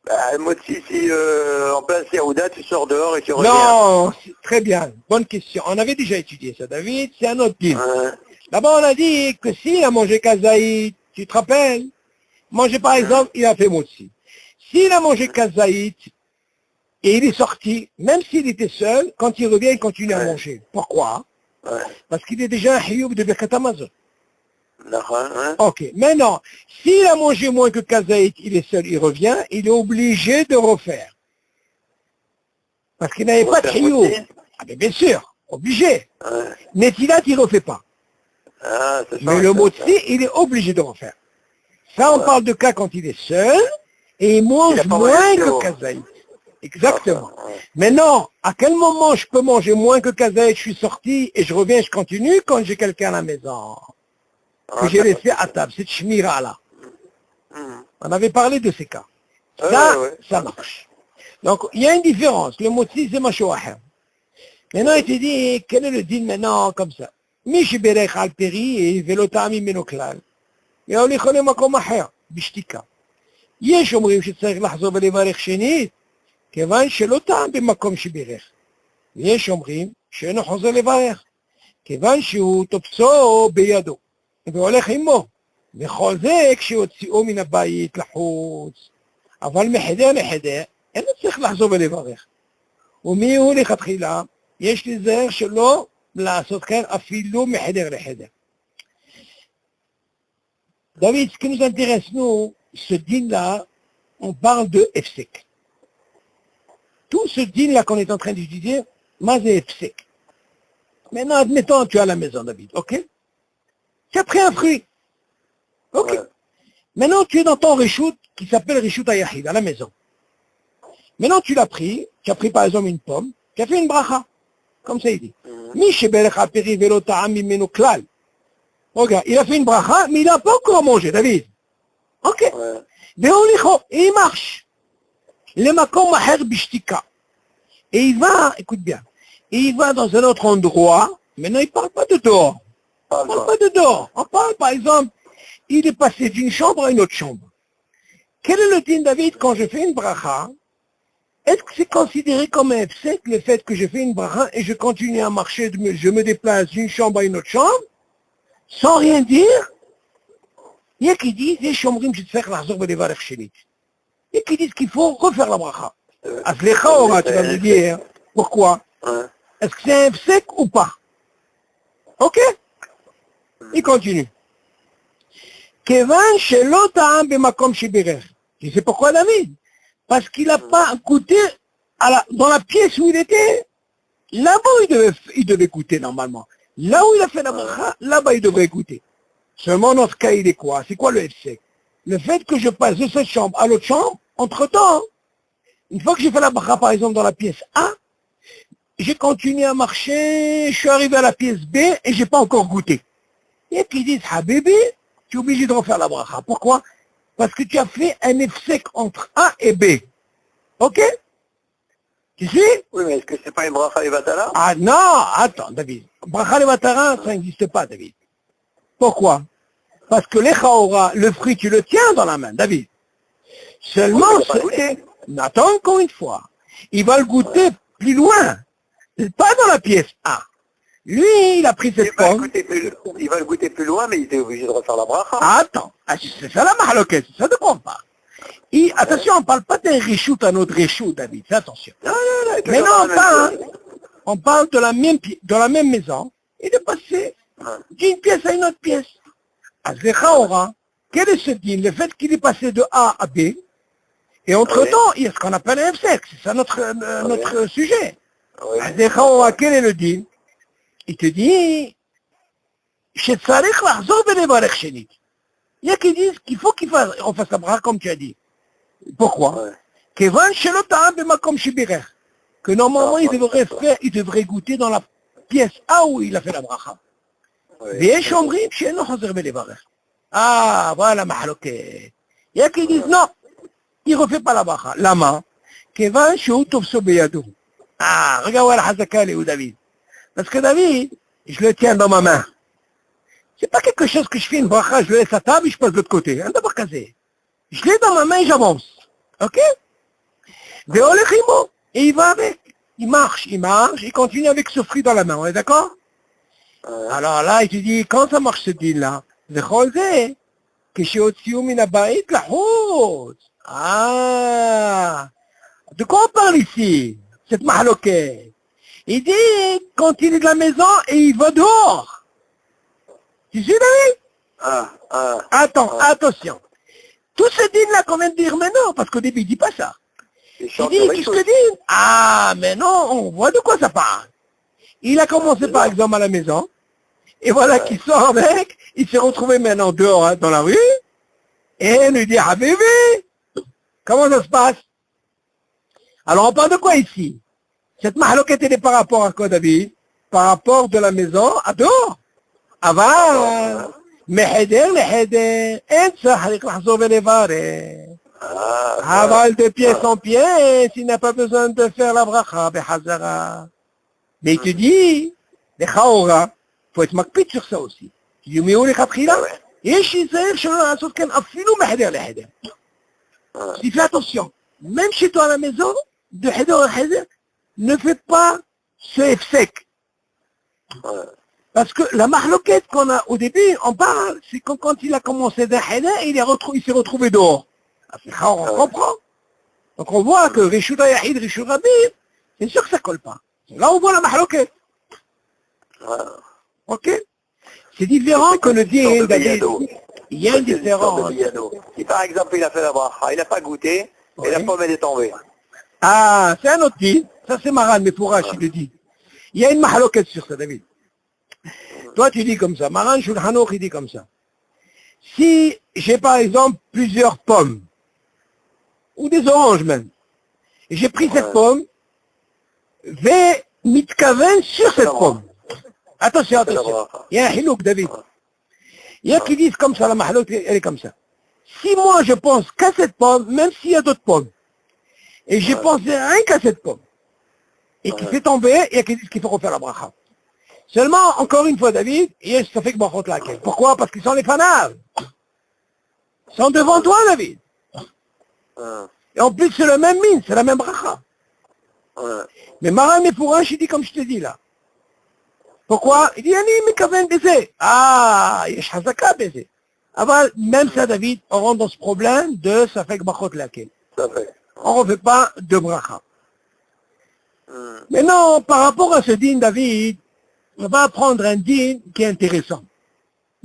Bah, le motif, si en plein Serouda, tu sors dehors et tu reviens. Non, très bien. Bonne question. On avait déjà étudié ça, David. C'est un autre deal. Là-bas, on a dit que s'il a mangé kazaït, tu te rappelles? Manger par exemple, il a fait moti. S'il a mangé kazaït et il est sorti, même s'il était seul, quand il revient, il continue à manger. Pourquoi? Parce qu'il est déjà un hiyub de Birkat Hamazon. Ok, maintenant, s'il a mangé moins que kazaït, il est seul, il revient, il est obligé de refaire. Parce qu'il n'avait pas de hiyub. Ah mais bien sûr, obligé. Netilat, il ne refait pas. Mais le motzi, il est obligé de refaire. Ça, on parle de cas quand il est seul et il mange moins que kazaït. Exactement. Maintenant, à quel moment je peux manger moins que kazaït, je suis sorti et je reviens, je continue quand j'ai quelqu'un à la maison que j'ai laissé à table, cette shmira là. On avait parlé de ces cas. Ça marche. Donc, il y a une différence. Le motzi, c'est machoaham. Maintenant, il te dit, quel est le din maintenant comme ça? מי שברך על פרי ולא טעם ממנו כלל, יוליך למקום אחר, בשתיקה. יש אומרים שצריך לחזור ולברך שנית, כיוון שלא טעם במקום שברך. ויש אומרים שאינו חוזר לברך, כיוון שהוא תופסו בידו, והולך עמו, וכל זה כשהוציאו מן הבית לחוץ. אבל מחדר, אינו צריך לחזור ולברך. ומי הוא לכתחילה? יש להיזהר שלא לעשות כן אפילו מחדר לחדר. David, ce qui nous intéresse, nous, ce dîne-là, on parle de Efsek. Tout ce dîne-là qu'on est en train d'étudier, c'est Efsek. Maintenant, admettons, tu es à la maison, David, ok? Tu as pris un fruit. Ok. Maintenant, tu es dans ton reshoot qui s'appelle reshoot ayahid, à la maison. Maintenant, tu l'as pris, tu as pris par exemple une pomme, tu as fait une bracha. Comme ça, il dit. Regarde, il a fait une bracha, mais il n'a pas encore mangé, David. Ok. Et il marche. Le makom maher bishtika. Et il va, écoute bien, il va dans un autre endroit, maintenant il ne parle pas de dehors. On ne parle pas de dehors. On parle par exemple, il est passé d'une chambre à une autre chambre. Quel est le din David quand je fais une bracha? Est-ce que c'est considéré comme un fsek le fait que je fais une bracha et je continue à marcher, je me déplace d'une chambre à une autre chambre, sans rien dire? Il y a qui disent, il y a qui disent qu'il faut refaire la bracha. Aslecha, tu vas me dire, pourquoi? Est-ce que c'est un fsek ou pas? Ok? Il continue. Kevan shelo ta'am b'makom shebirer. Tu sais pourquoi, David? Parce qu'il n'a pas goûté dans la pièce où il était. Là-bas, il devait goûter normalement. Là où il a fait la bracha, là-bas, il devrait goûter. Seulement, dans ce cas, il est quoi? C'est quoi le fsek? Le fait que je passe de cette chambre à l'autre chambre, entre-temps, une fois que j'ai fait la bracha, par exemple, dans la pièce A, j'ai continué à marcher, je suis arrivé à la pièce B et j'ai pas encore goûté. Et puis ils disent, Habibi, tu es obligé de refaire la bracha. Pourquoi? Parce que tu as fait un efsek entre A et B. Ok? Tu sais? Oui, mais est-ce que c'est pas une bracha levatara? Ah non, attends, David. Bracha levatara, ça n'existe pas, David. Pourquoi? Parce que l'echaora, le fruit, tu le tiens dans la main, David. Seulement, attends encore une fois. Il va le goûter plus loin. Pas dans la pièce A. Lui, il a pris cette pomme. Il va le goûter plus loin, mais il était obligé de refaire la bracha. Attends, c'est ça la mahaloket, ça ne comprend pas. Attention, on ne parle pas d'un réchout à notre réchout, David, fais attention. Non, mais non, on parle de la même maison, et de passer d'une pièce à une autre pièce. Azlecha, quel est ce din? Le fait qu'il est passé de A à B, et entre-temps, il y a ce qu'on appelle un fsek, c'est ça notre sujet. Azlecha, quel est le din? Il te dit, il y a qui disent qu'il faut qu'on fasse la bracha comme tu as dit. Pourquoi? Que normalement il devrait goûter dans la pièce A où il a fait la bracha. Ah, voilà ma haloket. Il y a qui disent non, il ne refait pas la bracha. Lama? Ah, regarde la hazaka où David. Parce que David, je le tiens dans ma main. C'est pas quelque chose que je fais une bracha, je le laisse à table et je passe de l'autre côté. Un d'abord casé. Je l'ai dans ma main et j'avance. Ok? Et il va avec. Il marche, il continue avec ce fruit dans la main. On est d'accord? Alors là, il te dit, quand ça marche ce deal-là, ah, de quoi on parle ici? Cette mahaloket. Il dit, quand il est de la maison et il va dehors. Tu sais, David? Attention. Tout ce din-là qu'on vient de dire maintenant, parce qu'au début, il ne dit pas ça. Il dit, qu'est-ce que dit? Ah, mais non, on voit de quoi ça parle. Il a commencé, par exemple, à la maison, et voilà qu'il sort avec, il s'est retrouvé maintenant dehors, dans la rue, et il lui dit, ah, bébé, comment ça se passe? Alors, on parle de quoi ici? Cette mahaloket, elle est par rapport à quoi, David? Par rapport de la maison à dehors. Avant, מחדר לחדר, אין צריך לחזור ולברך. אבל de pièce en pièce, il n'a pas besoin de faire la bracha בחזרה. Mais il te dit, לכאורה, faut être מקפיד sur ça aussi. Tu dis, mais où לכתחילה? יש להיזהר שלא לעשות כאן אפילו מחדר לחדר. Tu fais attention, même chez toi à la maison, de חדר לחדר, ne fais pas ce efsek. Parce que la mahloquette qu'on a au début, on parle, c'est quand il a commencé d'un hédé, il s'est retrouvé dehors. On comprend. Donc on voit que Rishouda Yahid, Rishouda Rabib, c'est sûr que ça colle pas. Là on voit la mahloquette. Ok? C'est différent que le din David. Il y a une différence. Si par exemple il a fait la bracha, il n'a pas goûté, et la pomme elle est tombée. Ah, c'est un autre din. Ça c'est Maran, mais pour Rach, il le dit. Il y a une mahloquette sur ça, David. Toi, tu dis comme ça. Maran Shulchan Aruch, il dit comme ça. Si j'ai par exemple plusieurs pommes, ou des oranges même, et j'ai pris cette pomme, vais mitkaven sur cette pomme. Attention. Il y a un hilouk, David. Il y a qui disent comme ça, la mahalouk, elle est comme ça. Si moi je pense qu'à cette pomme, même s'il y a d'autres pommes, et j'ai pensé rien qu'à cette pomme, et qui fait tomber, et qui disent qu'il faut refaire la bracha. Seulement, encore une fois, David, yes, ça fait que brachot laquelle. Pourquoi? Parce qu'ils sont les fanaves. Ils sont devant toi, David. Et en plus, c'est le même mine, c'est la même bracha. Mais Maran Mefourash, il dit comme je te dis là. Pourquoi? Il dit, Ani mekaven baiser. Ah, yesh hazaka baiser. Avant, même ça, David, on rentre dans ce problème de ça fait que brachot laquelle. On ne refait pas de bracha. Maintenant, par rapport à ce din, David, on va prendre un din qui est intéressant.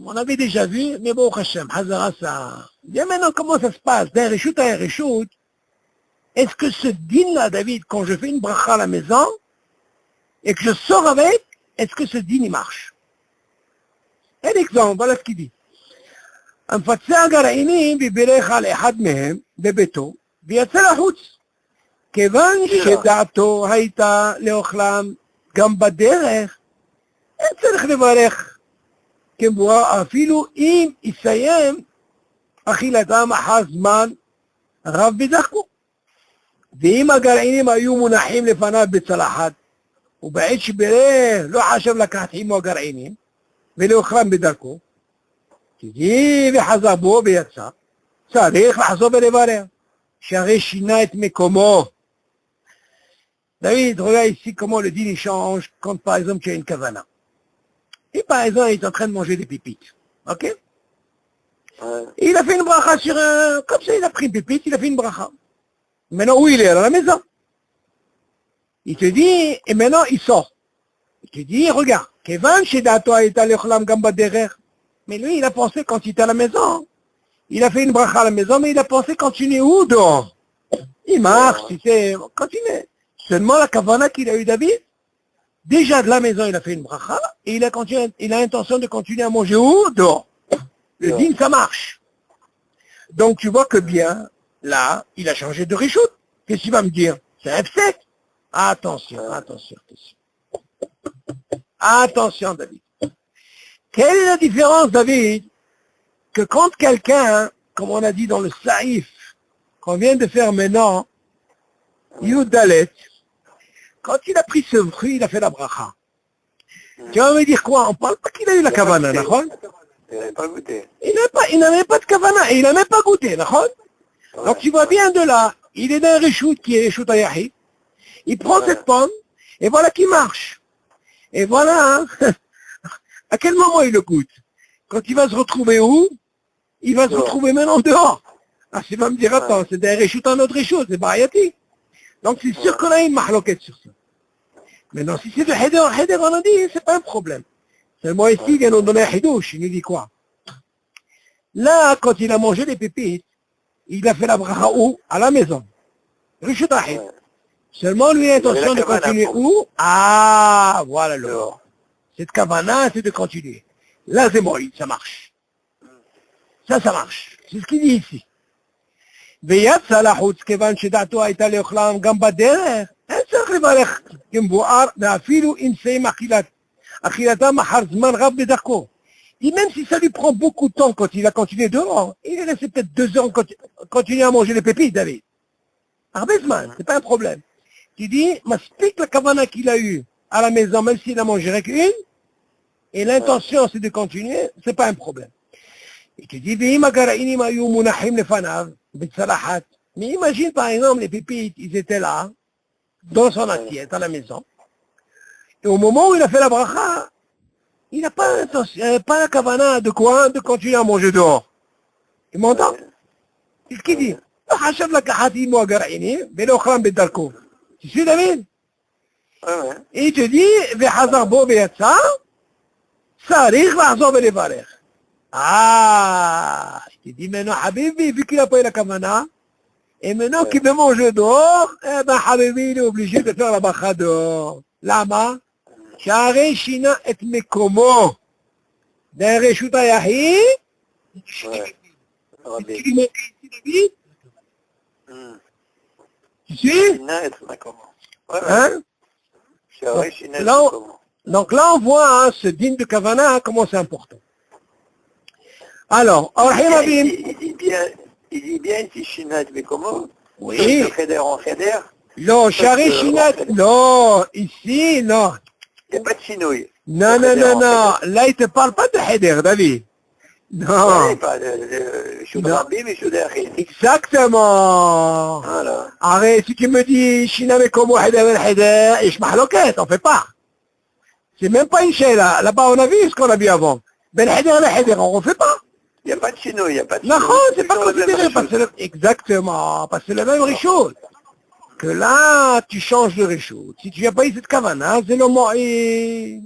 On avait déjà vu, mais bon, Hashem, Hazara, ça. Bien maintenant, comment ça se passe? D'un reshoot à un reshoot, est-ce que ce din-là, David, quand je fais une bracha à la maison, et que je sors avec, est-ce que ce din, il marche? Un exemple, voilà ce qu'il dit. המפצע גרעינים ובירך על אחד מהם בביתו, ויצא לחוץ. כיוון שדעתו הייתה לאוכלם גם בדרך, אין צריך לברך. כמבואר אפילו אם יסיים אכילתם אחר זמן רב בדרכו. ואם הגרעינים היו מונחים לפניו בצלחת, ובעת שבירך לא חשב לקחת עמו הגרעינים, ולאוכלם בדרכו, תגיד וחזר בו ויצא, צריך לחזור ולברר, שהרי שינה את מקומו. David, regarde ici comment le din change quand par exemple tu as une kavana. Et par exemple, il est en train de manger des pépites. Ok? Et il a fait une bracha sur un... Comme ça, il a pris une pépite, il a fait une bracha. Maintenant, où il est? À la maison. Il te dit, et maintenant, il sort. Il te dit, regarde, Kevan shedato ha'ita le'ochlam gam baderer. Mais lui, il a pensé quand il était à la maison. Il a fait une bracha à la maison, mais il a pensé continuer où dehors? Il marche, tu sais, continue. Seulement la kavana qu'il a eu David, déjà de la maison, il a fait une bracha, et il a intention de continuer à manger où? Dehors. Le din, ça marche. Donc tu vois que bien, là, il a changé de réchoute. Qu'est-ce qu'il va me dire? C'est un sec. Attention, attention, attention. Attention, David. Quelle est la différence, David, que quand quelqu'un, comme on a dit dans le saïf, qu'on vient de faire maintenant, Yud Dalet, quand il a pris ce fruit, il a fait la bracha. Tu vas me dire quoi? On parle pas qu'il a eu la kavana, d'accord? Il n'avait pas goûté. Il n'avait pas de kavana, et il n'a même pas goûté, d'accord? Donc tu vois bien de là, il est dans un reshoot qui est reshoot ayahi, il prend cette pomme, et voilà qu'il marche. Et voilà, hein. À quel moment il le goûte? Quand il va se retrouver où? Il va se retrouver maintenant dehors. Ah, c'est va me dire, attends, c'est d'un reshoot à un autre reshoot, c'est barayati. Donc c'est sûr qu'on a une mahloquette sur ça. Maintenant, si c'est de Heder, on a dit, c'est pas un problème. Seulement ici, il vient nous donner un hidouche, il nous dit quoi? Là, quand il a mangé les pépites, il a fait la bracha où? À la maison. Reshoot ahid. Seulement, lui a intention de continuer où? Ah, voilà le mot. Cette kavana, c'est de continuer. Là, c'est bon, ça marche. Ça marche. C'est ce qu'il dit ici. ויצא לחוץ כיוון שדעתו הייתה לאוכלם גם בדרך, אין צריך לברך כמבואר, ואפילו אם סיים אכילתם אחר זמן רב בדרכו. Et même si ça lui prend beaucoup de temps quand il a continué dehors, il est resté peut-être 2 heures continuer à manger les pépites, David. Arbezman, c'est pas un problème. Tu dis, m'explique la kavana qu'il a eue à la maison, même s'il a mangé rien qu'une, et l'intention c'est de continuer, c'est pas un problème. Et tu dis, mais imagine par exemple les pépites, ils étaient là, dans son assiette, à la maison. Et au moment où il a fait la bracha, il n'a pas l'intention, pas la kavana de quoi? De continuer à manger dehors. Tu m'entends? C'est ce qu'il dit. Tu suis, David? Et il te dit, Vehazar bo veyatsa, sarich lahzor velevarer. Ah, il te dit maintenant, Habibi, vu qu'il n'a pas eu la kavana, et maintenant qu'il veut manger dehors, eh ben, Habibi, il est obligé de faire la bracha dehors. Lama, שהרי שינה את מקומו. d'un reshut ayahi, tu sais? Hein? Donc là, on voit hein, ce din de Kavana, comment c'est important. Alors, il dit bien Tishinat Bekomo, oui. de Cheder en Cheder, Non, Shari Shinat, non, ici, non. Il n'y a pas de chinouille. Non, non, non, non. Là, il te parle pas de Heder, David. Non. Ouais, pas de Shoudrabim et Shoudrachim. Exactement. Voilà. Arrête, si tu me dis Shinam comme Heder el Heder, et je m'ahloquette, on fait pas. C'est même pas une chaîne, là. Là-bas, on a vu ce qu'on a vu avant. Ben Heder el Heder, on refait pas. Il n'y a pas de chinouille, il n'y a pas de Non, chinouille. c'est pas considéré, parce que exactement, parce que c'est le même réchaud. Que là, tu changes de réchaud. Si tu viens pas ici de Kavana, c'est le mot et...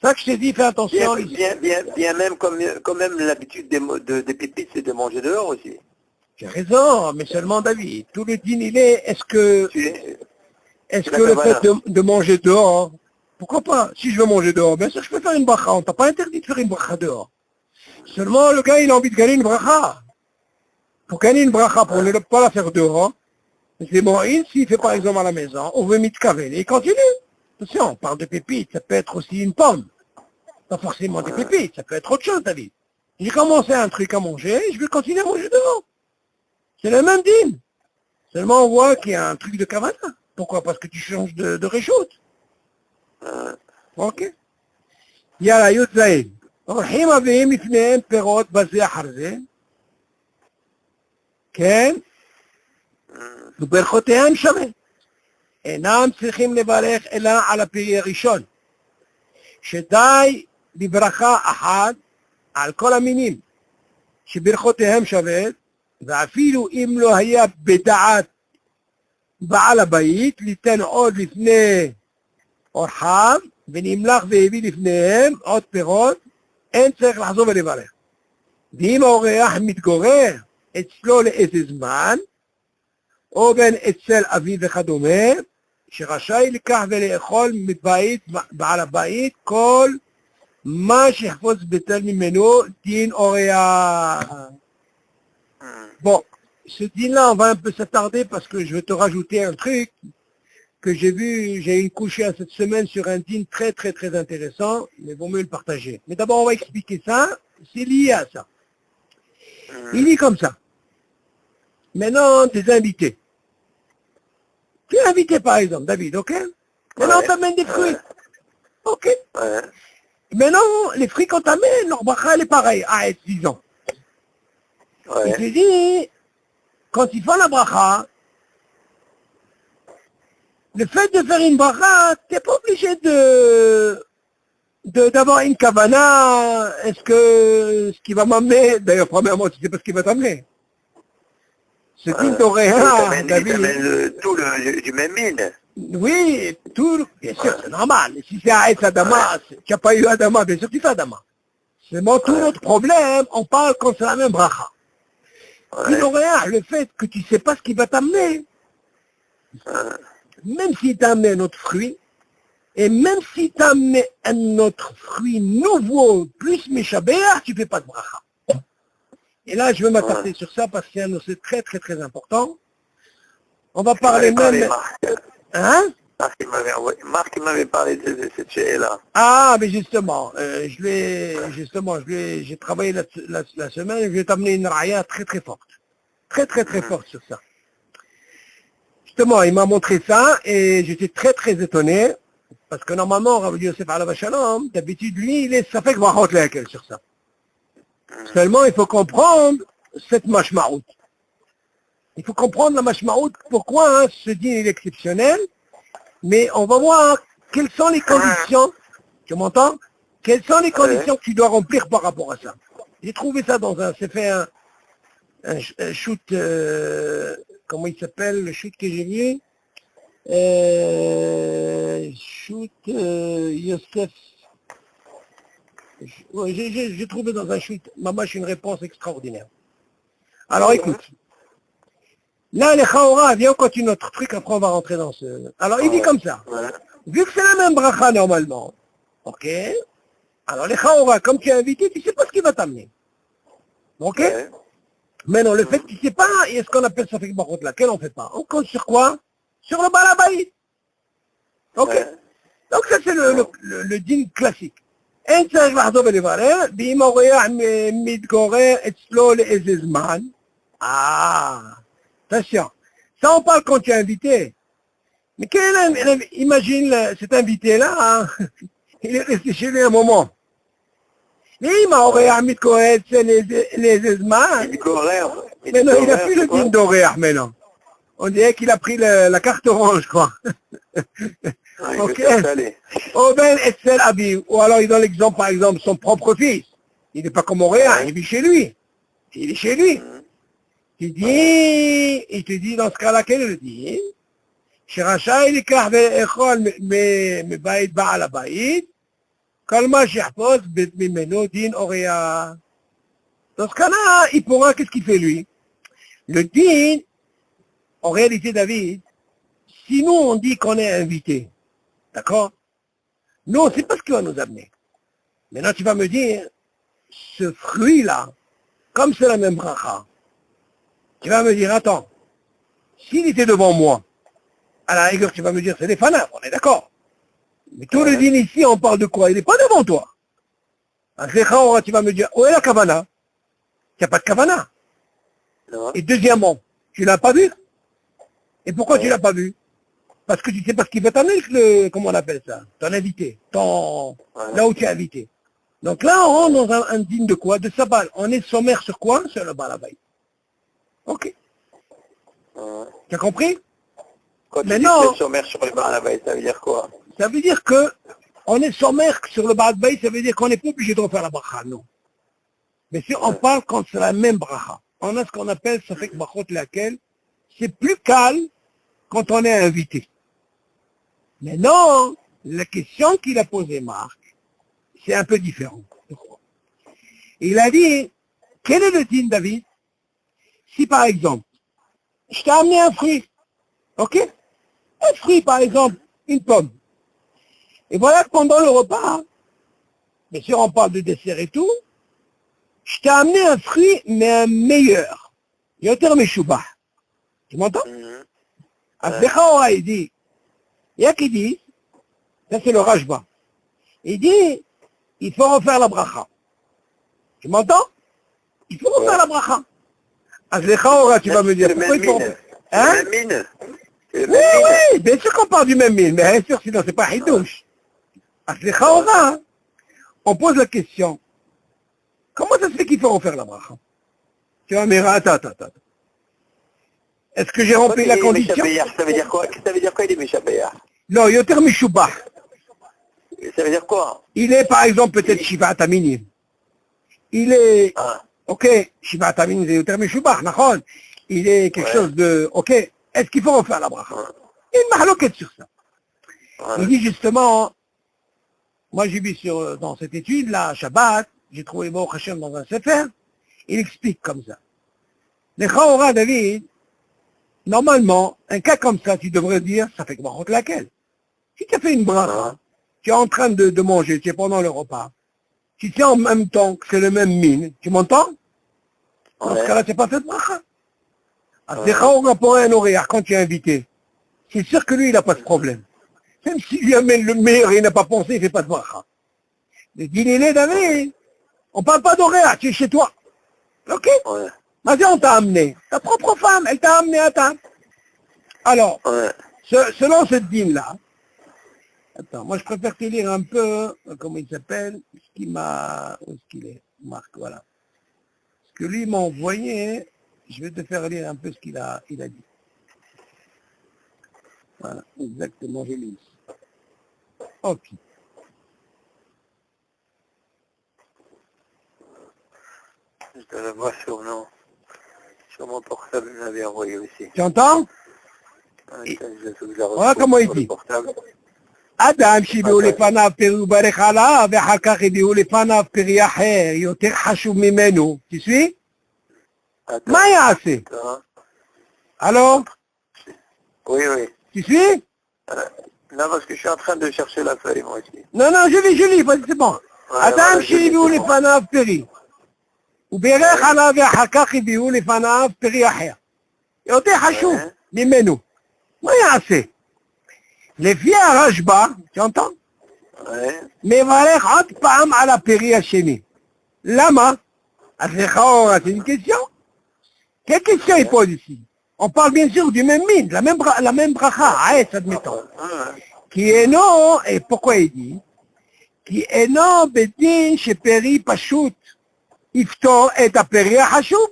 C'est ça que je t'ai dit, fais attention. Bien même, comme même l'habitude des pépites, c'est de manger dehors aussi. J'ai raison, mais seulement David. Tout le dîner, il est, est-ce que le fait de manger dehors, pourquoi pas? Si je veux manger dehors, bien sûr je peux faire une bracha. On t'a pas interdit de faire une bracha dehors. Seulement, le gars, il a envie de gagner une bracha. Pour gagner une bracha, pour ne pas la faire dehors, c'est bon, s'il fait par exemple à la maison, on veut mitkaven, et il continue. Attention, on parle de pépites, ça peut être aussi une pomme. Pas forcément des pépites, ça peut être autre chose, David. J'ai commencé un truc à manger, je vais continuer à manger devant. C'est le même dîme. Seulement on voit qu'il y a un truc de kavana. Pourquoi? Parce que tu changes de réchaud. Ok. Yala, Yotzaï. הולכים מביאים לפניהם פירות בזה אחר זה, כן? וברכותיהם שווה. אינם צריכים לברך אלא על הפרי הראשון, שדי בברכה אחת על כל המינים, שברכותיהם שווה, ואפילו אם לא היה בדעת בעל הבית, ליתן עוד לפני אורחיו, ונמלח והביא לפניהם עוד פירות, אין צריך לחזור ולברך. ואם האורח מתגורר אצלו לאיזה זמן, או בין אצל אביו וכדומה, שרשאי לקח ולאכול מבית בעל הבית כל מה שיחפוץ בטל ממנו דין אורח. Bon, ce dîner-là, on va un peu s'attarder parce que je vais te rajouter un truc que j'ai vu, j'ai une couchée cette semaine sur un dîner très très très intéressant, mais vaut mieux le partager. Mais d'abord, on va expliquer ça, c'est lié à ça. Il dit comme ça. Maintenant, des invités. Tu es invité par exemple, David, ok? Maintenant, on t'amène des fruits. Ok. Maintenant, les fruits qu'on t'amène, leur bracha, elle est pareille. Ah, disons. Il te dit, quand ils font la bracha, le fait de faire une bracha, tu n'es pas obligé d'avoir une kavana. Est-ce que ce qui va m'amener, d'ailleurs, premièrement, tu ne sais pas ce qui va t'amener. Ce dîner d'Oréa, David. Tout du même mine. Oui, tout, bien sûr, c'est normal. Si c'est Aïs Adama, tu n'as pas eu Adama, bien sûr tu fais Adama. C'est mon tout notre problème, on parle quand c'est la même bracha. Le fait que tu ne sais pas ce qui va t'amener, même s'il t'a amené un autre fruit, et même s'il t'a amené un autre fruit nouveau, plus méchabéa, tu ne fais pas de bracha. Et là, je veux m'attarder sur ça parce que c'est un dossier très très très important. On va parler même... Hein? Marc m'avait parlé de cette chaîne-là. Ah, mais justement, j'ai travaillé la semaine et je vais t'amener une raya très très forte. Très très très forte sur ça. Justement, il m'a montré ça et j'étais très très étonné parce que normalement, Rabbi Yosef Alav Shalom, d'habitude, lui, il est safek brachot lekel sur ça. Seulement, il faut comprendre cette mashmaout. Il faut comprendre la mashmaout, pourquoi ce dîner est exceptionnel, mais on va voir quelles sont les conditions, tu m'entends? Quelles sont les conditions que tu dois remplir par rapport à ça. J'ai trouvé ça dans c'est fait un shoot, comment il s'appelle, le shoot que j'ai vu, shoot Yosef. Ouais, j'ai trouvé dans un shoot, mamash, une réponse extraordinaire. Alors écoute, là les Chaora, viens on continue notre truc, après on va rentrer dans ce... Alors il dit comme ça, vu que c'est la même bracha normalement, ok, alors les Chaora, comme tu es invité, tu sais pas ce qui va t'amener. Ok. Maintenant, le fait que tu ne sais pas, et ce qu'on appelle ça fait que laquelle on ne fait pas. On compte sur quoi? Sur le balabaït. Ok. Donc ça c'est le dîner classique. אין צריך לחזור ולברר, ואם האורח מתגורר אצלו לאיזה זמן, attention, Ça, on parle quand tu es invité. Mais imagine cet invité-là, hein, il est resté chez lui un moment. Mais il m'a horaire mis Kohet, c'est les Ezma. Mais non, il n'a plus le din d'horaire maintenant. On dirait qu'il a pris la carte orange, quoi. Ok. Oh ben, Etzel Abi. Ou alors il donne l'exemple, par exemple, son propre fils. Il n'est pas comme horaire, il vit chez lui. Il est chez lui. Il te dit dans ce cas-là, quel est le dit? שרשאי לקח ולאכול מבית בעל הבית, כל מה שיחפוץ ממנו דין אוריה. Dans ce cas-là, il pourra, qu'est-ce qu'il fait lui? Le din, en réalité, David, si nous on dit qu'on est invité, d'accord? Nous, c'est pas ce qu'il va nous amener. Maintenant, tu vas me dire, ce fruit-là, comme c'est la même bracha, tu vas me dire, attends, s'il était devant moi, à la rigueur, tu vas me dire, c'est des fanaf, on est d'accord. Mais tout le din ici, on parle de quoi? Il n'est pas devant toi. Tu vas me dire, où est la kavana? Il n'y a pas de kavana. Et deuxièmement, tu l'as pas vu? Et pourquoi tu l'as pas vu? Parce que tu sais pas ce qu'il veut t'amener, comment on appelle ça? Ton invité, là où tu es invité. Donc là, on rentre dans un din de quoi? De sabbat. On est sommaire sur quoi? Sur le balabay. Ok. Tu as compris? Quand tu dis que sommaire sur le balabay, ça veut dire quoi? Ça veut dire que on est sommaire sur le balabay, ça veut dire qu'on n'est pas obligé de refaire la bracha, non. Mais si on parle quand c'est la même bracha, on a ce qu'on appelle, ça fait que brachot laquelle, c'est plus calme quand on est invité. Mais non, la question qu'il a posée Marc, c'est un peu différent. Il a dit, quel est le din, David? Si par exemple, je t'ai amené un fruit, ok? Un fruit, par exemple, une pomme. Et voilà que pendant le repas, bien sûr on parle de dessert et tout, je t'ai amené un fruit, mais un meilleur. Yoter Meshubah. Tu m'entends? Azlecha il dit, il y a qui dit, ça c'est le Rajba. Il dit, il faut refaire la bracha. Tu m'entends? Il faut refaire la bracha. Azlecha tu vas me dire, pourquoi il faut refaire? Hein? Oui, bien sûr qu'on parle du même mine, mais bien sûr, sinon c'est pas Hidouche. Azlecha on pose la question, comment ça se fait qu'il faut refaire la bracha? Tu vas me dire, attends. Est-ce que j'ai rempli la condition? Ça veut dire quoi? Ça veut dire quoi il est Meshabéar? Non, Yoter Meshubah. Ça veut dire quoi? Il est par exemple peut-être Shiva Taminim. Il est, ok, Shiva Taminim c'est Yoter Meshubah, nachon. Il est quelque chose de, ok, est-ce qu'il faut refaire la bracha? Il y a une mahloquette sur ça. Il dit justement, moi j'ai vu dans cette étude là, Shabbat, j'ai trouvé Baruch Hashem dans un sefer, il explique comme ça. Les Chaora, David, normalement, un cas comme ça, tu devrais dire, ça fait que brachot laquelle? Si tu as fait une bracha, tu es en train de manger, tu es pendant le repas, tu sais en même temps que c'est le même mine, tu m'entends? Dans ce cas-là, tu n'as pas fait de bracha. C'est Chaora pour un horaire quand tu es invité. C'est sûr que lui, il n'a pas de problème. Même s'il lui amène le meilleur, il n'a pas pensé, il ne fait pas de bracha. Le dîner David, on ne parle pas d'horaire, tu es chez toi. Ok? Vas-y, on t'a amené. Ta propre femme, elle t'a amené à table. Alors, selon cette dîme-là, attends, moi je préfère te lire un peu, comment il s'appelle, où est-ce qu'il est, Marc, voilà. Ce que lui m'a envoyé, je vais te faire lire un peu ce qu'il a dit. Voilà, exactement, je lis. Ok. Je te le vois sur mon portable, il m'avait envoyé aussi. Tu entends? Voilà comment il dit. אדם שהביאו לפניו פרי וברך עליו, ואחר כך הביאו לפניו פרי אחר, יותר חשוב ממנו. Tu suis? מה יעשה? Alors? Oui. Tu suis? Non, parce que je suis en train de chercher la feuille, moi aussi. Non, je lis, vas-y, c'est bon. אדם שהביאו לפניו פרי, וברך עליו, ואחר כך הביאו לפניו פרי אחר. יותר חשוב ממנו. מה יעשה? לפי הרשב"א, tu entends? מברך עוד פעם על הפרי השני. למה? אז לכאורה, c'est une question. Quelle question il pose ici? On parle bien sûr du même mine, la même bracha, Aetz, admettons. Qui est non, et pourquoi il dit? Qui est non, bedin, chez Peri, Pachout, Iftor, et à Peri, Hachoub.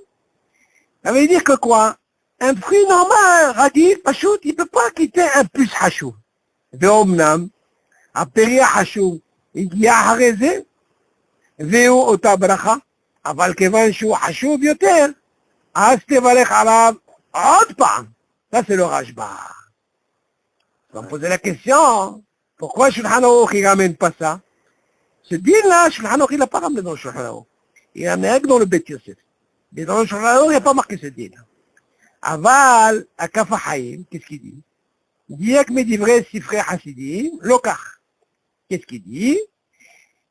Ça veut dire que quoi? Un fruit normal, radis, Pachout, il ne peut pas quitter un plus Hachoub. Veomnam, à Peri, Hachoub, il y a Hareze, Veo, Ota Bracha, אבל כיוון שהוא חשוב יותר, אז תברך עליו עוד פעם. Ça, c'est le Rashba. On va me poser la question, pourquoi Shulchan Aruch il ramène pas ça? Ce deal-là, Shulchan Aruch il n'a pas ramené dans le Shulchan Aruch. Il ramène que dans le Beth Yosef. Mais dans le Shulchan Aruch, il n'y a pas marqué ce deal. Aval, à Kaf HaChaim, qu'est-ce qu'il dit? Il dit que mes divrei sifrei hasidim, lokach. Qu'est-ce qu'il dit?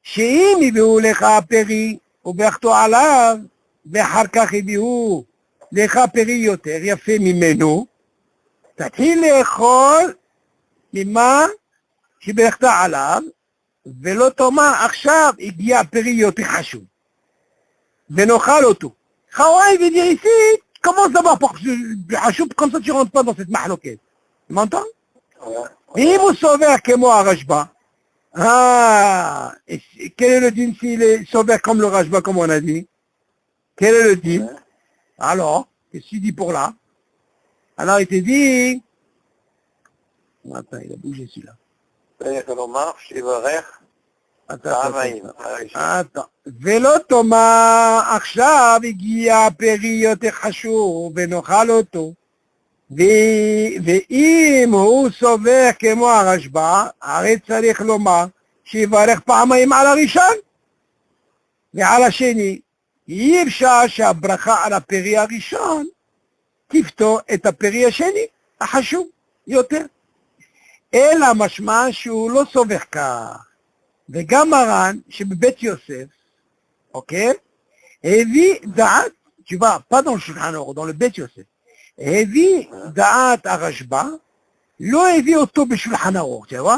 שאם יביאו לך פרי, וברכתו עליו, ואחר כך הביאו לך פרי יותר יפה ממנו, תתחיל לאכול ממה שברכת עליו, ולא תאמר עכשיו הגיע פרי יותר חשוב, ונאכל אותו. Chawai veut dire ici, commence d'abord par Hachoub, comme ça tu rentres pas dans cette mahloquette. Tu m'entends? Et vous sauvez que moi, Rashba. Ah, et quel est le din s'il est sauvé comme le Rashba, comme on a dit? Quel est le din? Alors, qu'est-ce que tu dis pour là? Alors, il te dit... Attends, il a bougé celui-là. C'est-à-dire que l'on marche, il va rire. attends. ולא תאמר עכשיו הגיע פרי יותר חשוב ונאכל אותו. ואם הוא סובר כמו הרשב"א, הרי צריך לומר שיברך פעמיים על הראשון ועל השני. אי אפשר שהברכה על הפרי הראשון תפתור את הפרי השני, החשוב יותר. אלא משמע שהוא לא סובר כך. וגם מרן שבבית יוסף, אוקיי? הביא דעת, tu vas pas dans le Shulchan Aruch, dans le בית יוסף, הביא דעת הרשב"א, לא הביא אותו בשולחן ערוך, אתה רואה?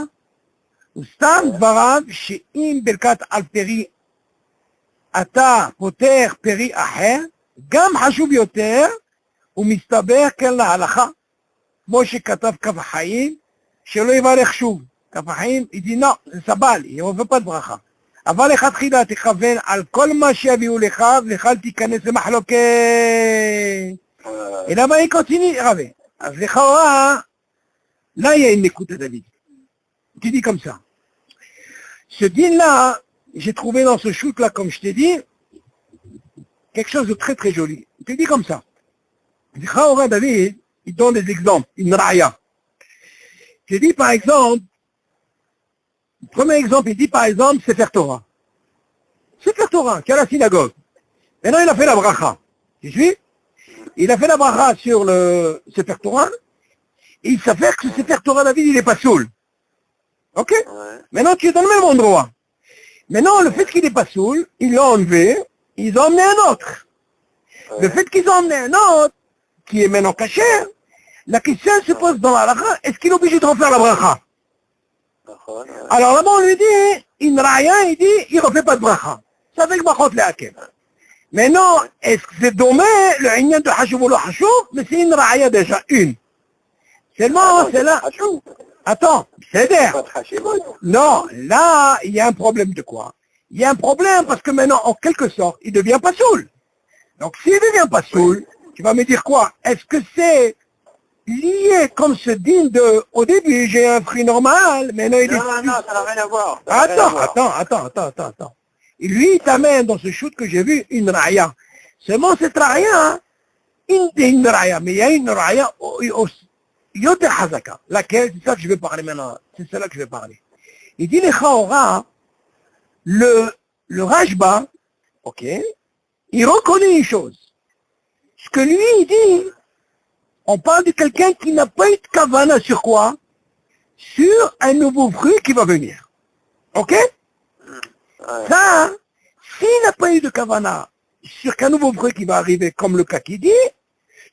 הוא סתם דבריו שאם ברכת על פרי אתה פותח פרי אחר, גם חשוב יותר, הוא מסתבר כן להלכה, כמו שכתב כף החיים, שלא יברך שוב. כף החיים, il dit non, זה סבל, il ne veut pas de ברכה. אבל לכתחילה תכוון על כל מה שיביאו לך, ואל תיכנס למחלוקת. Et là-bas, il continue, Ravé. אז לכאורה, là, il y a une écoute à David. Tu dis comme ça. Ce din-là, j'ai trouvé dans ce shoot-là, comme je t'ai dit, quelque chose de très très joli. Il te dit comme ça. לכאורה, David, il donne des exemples, une raya. Je dis par exemple, le premier exemple, il dit par exemple, Sefer Torah. Sefer Torah, qui est à la synagogue. Maintenant, il a fait la bracha. Tu suis? Il a fait la bracha sur le Sefer Torah, et il s'avère que ce Sefer Torah, David, il n'est pas saoul. Ok? Maintenant, tu es dans le même endroit. Maintenant, le fait qu'il n'est pas saoul, ils l'ont enlevé, ils ont emmené un autre. Le fait qu'ils ont emmené un autre, qui est maintenant caché, la question se pose dans la bracha, est-ce qu'il est obligé de refaire la bracha? Alors là-bas, on lui dit, il raya, il dit, il ne refait pas de bracha. Ça fait que brachot le hakem. Mais non, est-ce que c'est dommé, le ignan de Hashoub ou le Hashoub, mais c'est une raya déjà, une. Seulement, c'est là. Attends, c'est d'air. Non, là, il y a un problème de quoi? Il y a un problème parce que maintenant, en quelque sorte, il ne devient pas saoul. Donc, s'il ne devient pas saoul, tu vas me dire quoi? Est-ce que c'est lié comme ce din de, au début, j'ai un fruit normal, maintenant il est... Non, ça n'a rien à voir. Attends. Et lui, il t'amène dans ce shoot que j'ai vu une raya. Seulement cette raya, une raya, mais il y a une raya yoter hazaka. Laquelle, c'est ça que je vais parler maintenant. C'est celle-là que je vais parler. Il dit les Chaora, le Rashba, ok, il reconnaît une chose. Ce que lui, il dit, on parle de quelqu'un qui n'a pas eu de kavana sur quoi? Sur un nouveau fruit qui va venir. Ok? Ça, s'il n'a pas eu de kavana sur qu'un nouveau fruit qui va arriver, comme le cas qui dit,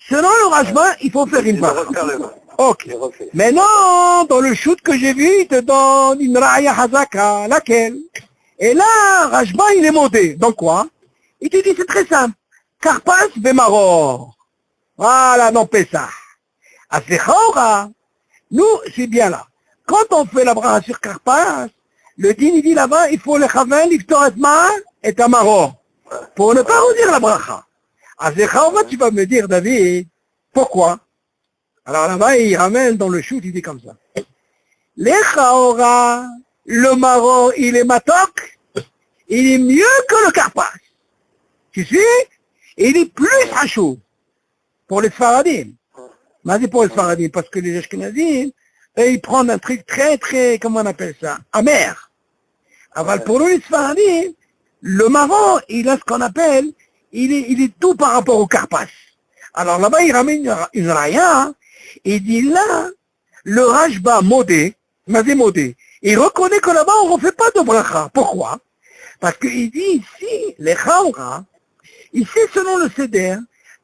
selon le Rashba, il faut faire une barre. Ok. Maintenant, dans le shoot que j'ai vu, il te donne une raya hazaka, laquelle? Et là, Rashba, il est monté. Donc quoi? Il te dit, c'est très simple. Karpas vemaror. Voilà, non, Pessah. À Sechaora, nous, c'est bien là. Quand on fait la bracha sur Karpas, le din, il dit là-bas, il faut le chavel, l'iftor et amaro. Pour ne pas redire la bracha. À Sechaora, tu vas me dire, David, pourquoi? Alors là-bas, il ramène dans le shoot, il dit comme ça. Lechaora, le maro, il est matok, il est mieux que le Karpas. Tu sais? Il est plus hachou pour les Sfaradim. Mais c'est pour les Sfaradim, parce que les Ashkenazim, ils prennent un truc très, très, comment on appelle ça, amer. Alors pour nous, les Sfaradim, le marron, il a ce qu'on appelle, il est tout par rapport au Karpas. Alors là-bas, il ramène une raya, il dit là, le Rashba modé, Mazé modé, il reconnaît que là-bas, on ne refait pas de bracha. Pourquoi? Parce qu'il dit ici, les Chaura, ici, selon le Seder,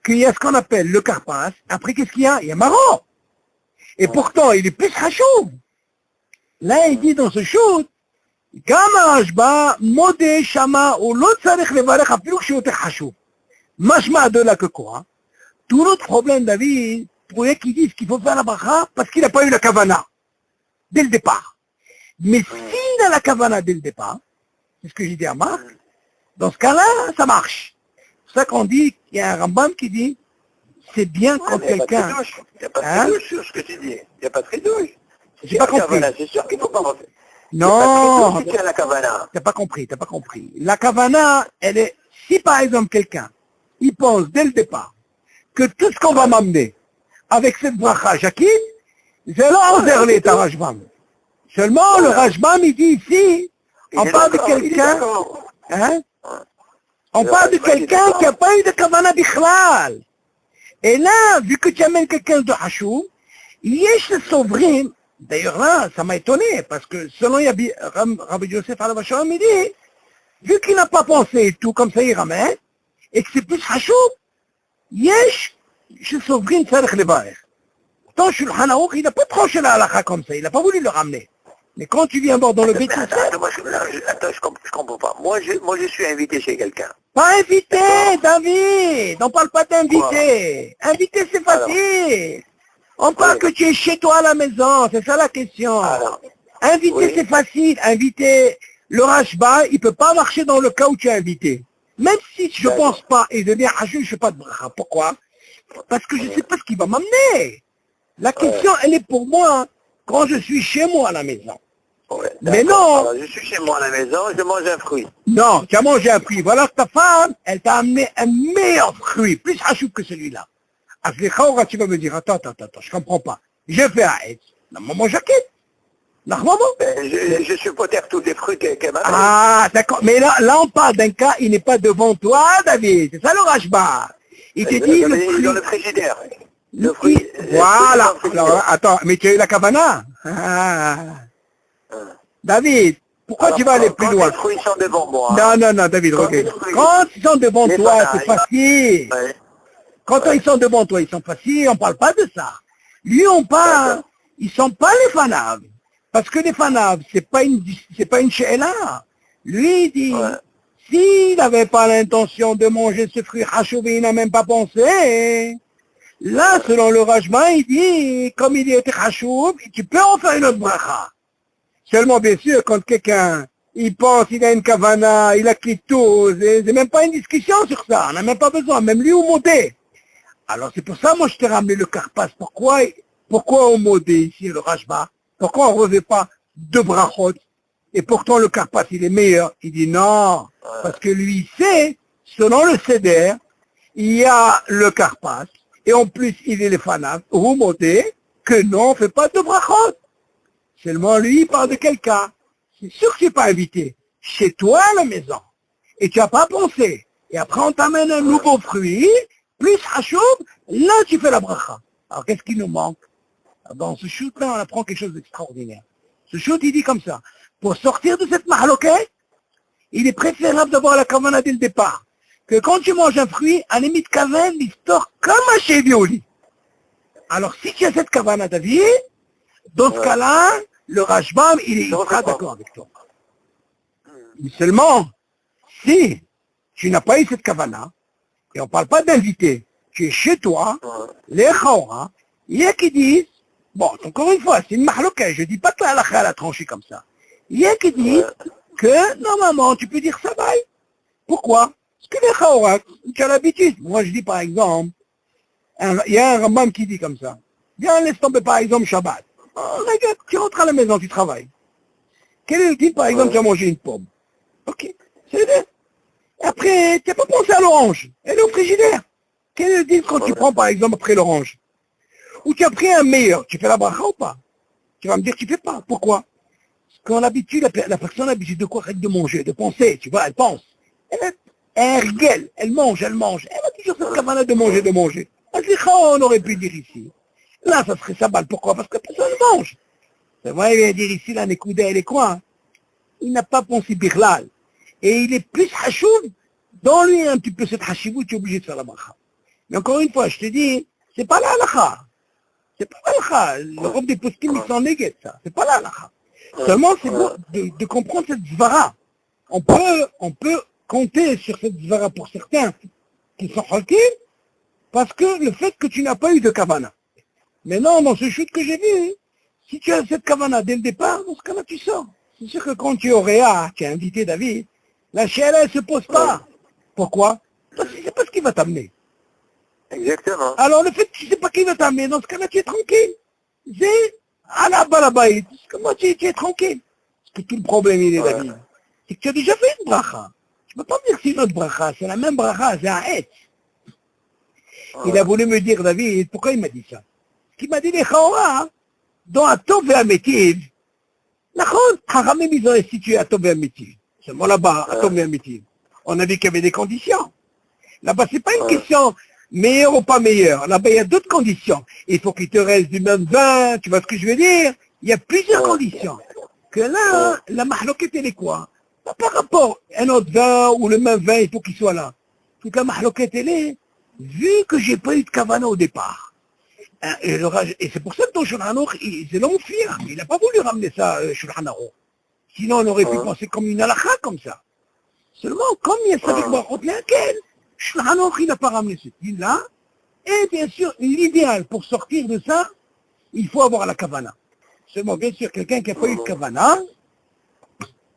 qu'il y a ce qu'on appelle le Karpas, après qu'est-ce qu'il y a? Il y a marron. Et pourtant, il est plus hachou. Là, il dit dans ce shoot, גם הרשב"א מודה שמה, הוא לא צריך לברך אפילו כשהוא יותר חשוב. משמע de là que quoi? Tout notre problème, David, pour les qui disent qu'il faut faire la bracha parce qu'il n'a pas eu la kavana dès le départ. Mais s'il a la kavana dès le départ, c'est ce que j'ai dit à Marc, dans ce cas-là, ça marche. C'est pour ça qu'on dit, il y a un Rambam qui dit, c'est bien quand quelqu'un... Il n'y a pas de tridouche sur ce que tu dis. Il n'y a pas de tridouche. J'ai pas compris. C'est sûr qu'il ne faut pas refaire. Non, tu as la kavana. t'as pas compris. La kavana, elle est, si par exemple quelqu'un, il pense dès le départ que tout ce qu'on va m'amener avec cette bracha, Jacqueline, c'est là en zerlé ta Rashbam. Seulement, le Rashbam, il dit ici, on parle de quelqu'un, hein, on parle de quelqu'un qui n'a pas eu de kavana bichlal. Et là, vu que tu amènes quelqu'un de hachou, yesh le sovrim. D'ailleurs là, ça m'a étonné, parce que selon Rabbi Yosef al-Vachon, il dit, vu qu'il n'a pas pensé et tout, comme ça il ramène, et que c'est plus hachou, yesh, je sauverai tzarech levarech. Tant Shulchan Aruch, il n'a pas tranché la halakha comme ça, il n'a pas voulu le ramener. Mais quand tu viens voir dans le Beit Yosef... Attends, je comprends pas. Moi, je suis invité chez quelqu'un. Pas invité, David, on parle pas d'invité. Invité, c'est facile. On parle que tu es chez toi à la maison, c'est ça la question. Inviter, c'est facile. Inviter, le Rashba, il ne peut pas marcher dans le cas où tu es invité. Même si je ne pense pas, et je dis, je ne fais pas de bracha. Pourquoi? Parce que je ne sais pas ce qu'il va m'amener. La question, elle est pour moi, quand je suis chez moi à la maison. Mais non. Alors, je suis chez moi à la maison, je mange un fruit. Non, tu as mangé un fruit. Voilà, ta femme, elle t'a amené un meilleur fruit, plus hachoub que celui-là. À ce tu vas me dire, attends, je comprends pas. Je fais un Hetz. La maman jaquette. Normalement. Je suis poter tous les fruits qu'elle m'a. Ah, d'accord. Mais là, on parle d'un cas, il n'est pas devant toi, David. C'est ça le Rashba. Il te dit le fruit. Dans le frigidaire. Le fruit. Voilà. Alors, attends, mais tu as eu la kavana. David, pourquoi tu vas aller plus loin? Quand les fruits sont devant moi. Non, David, regarde. Quand ils sont devant toi, c'est facile. Quand ils sont devant toi, ils sont faciles, on ne parle pas de ça. Lui, on parle, ils ne sont pas les fanaves. Parce que les fanaves, c'est pas une she'ela. Lui, il dit, s'il n'avait pas l'intention de manger ce fruit hachoubi, il n'a même pas pensé. Là, selon le Rashba, il dit, comme il était hachoub, tu peux en faire une autre bracha. Seulement, bien sûr, quand quelqu'un, il pense, il a une kavana, il a quitté tout, c'est même pas une discussion sur ça, on n'a même pas besoin, même lui ou modé. Alors c'est pour ça, moi, je t'ai ramené le Karpas. Pourquoi on modé ici, le Rashba? Pourquoi on ne revêt pas deux brachot? Et pourtant, le Karpas, il est meilleur. Il dit non, parce que lui, c'est, selon le Seder, il y a le Karpas, et en plus, il est le Fanav, ou modé, que non, on ne fait pas de brachot. Seulement, lui, il parle de quelqu'un. C'est sûr que tu n'es pas invité. Chez toi, à la maison. Et tu n'as pas pensé. Et après, on t'amène un nouveau fruit, plus hachoub, là, tu fais la bracha. Alors, qu'est-ce qui nous manque? Dans ce shoot-là, on apprend quelque chose d'extraordinaire. Ce shoot, il dit comme ça. Pour sortir de cette mahaloquette, il est préférable d'avoir la kavana dès le départ. Que quand tu manges un fruit, à la limite kaven, l'histoire comme un chévi au lit. Alors, si tu as cette kavana, David, dans ce cas-là, le Rashbam, il sera d'accord avec toi. Mais seulement, si tu n'as pas eu cette kavana, et on ne parle pas d'invité, tu es chez toi, Ouais. les Khaora, il y a qui disent, bon, encore une fois, c'est une mahloka, je dis pas que la halakha elle a tranché comme ça. Il y a qui disent que, normalement, tu peux dire Sabaï. Pourquoi? Parce que les Khaora, tu as l'habitude. Moi, je dis par exemple, il y a un Rambam qui dit comme ça. Viens, laisse tomber par exemple Shabbat. Oh, regarde, tu rentres à la maison, tu travailles. Quel est le type, par exemple, tu as mangé une pomme? Ok, c'est bien. Après, tu n'as pas pensé à l'orange. Elle est au frigidaire. Quel est le type quand tu prends, par exemple, après l'orange? Ou tu as pris un meilleur, tu fais la bracha ou pas? Tu vas me dire que tu fais pas. Pourquoi? Parce qu'on habitue, la personne a l'habitude de quoi? De manger, de penser, tu vois, elle pense. Elle régale, elle mange. Elle a toujours cette cavana de manger, de manger. On aurait pu dire ici. Là, ça serait sabal. Pourquoi? Parce que personne ne mange. C'est vrai, il vient dire ici, la Nekouda, elle est quoi? Il n'a pas pensé Birlal. Et il est plus hachoub. Dans lui, un petit peu cette hachibou, tu es obligé de faire la bracha. Mais encore une fois, je te dis, c'est pas la halakha. C'est pas la halakha. L'Europe des poskim, ils s'en négent, ça. C'est pas la halakha. Seulement, c'est bon de comprendre cette zvara. On peut compter sur cette zvara pour certains qui sont halkim, parce que le fait que tu n'as pas eu de kavana. Maintenant, dans ce shoot que j'ai vu, si tu as cette kavana dès le départ, dans ce cas-là, tu sors. C'est sûr que quand tu es au Réa, tu as invité David, la chienne, elle ne se pose pas. Pourquoi? Parce que tu ne sais pas ce qui va t'amener. Exactement. Alors, le fait que tu ne sais pas qui va t'amener, dans ce cas-là, tu es tranquille. C'est à la balabaït. Comment tu es tranquille? Parce que tout le problème, il est, David. C'est que tu as déjà fait une bracha. Tu ne peux pas me dire que c'est une autre bracha. C'est la même bracha, c'est un et. Il a voulu me dire, David, pourquoi il m'a dit ça? Parce qu'il m'a dit, les Khaora, dans un Tov et un Métiv, Haramim, ils ont institué à Tov et un Métiv. Seulement là-bas, à Tov et un Métiv. On a vu qu'il y avait des conditions. Là-bas, c'est pas une question meilleur ou pas meilleur. Là-bas, il y a d'autres conditions. Il faut qu'il te reste du même vin, tu vois ce que je veux dire? Il y a plusieurs conditions. Que là, la mahloquette, elle est quoi? Pas par rapport à un autre vin ou le même vin, il faut qu'il soit là. Toute la mahloquette, elle est, vu que j'ai pas eu de kavana au départ. Et c'est pour ça que ton Shulchan Aruch, c'est l'homme fier. Il n'a pas voulu ramener ça, Shulchan Aruch. Sinon, on aurait pu penser comme une halakha, comme ça. Seulement, comme il y a ça avec Baruch laquelle, Shulchan Aruch, il n'a pas ramené ce style-là. Et bien sûr, l'idéal pour sortir de ça, il faut avoir la kavana. Seulement, bien sûr, quelqu'un qui n'a pas eu de kavana,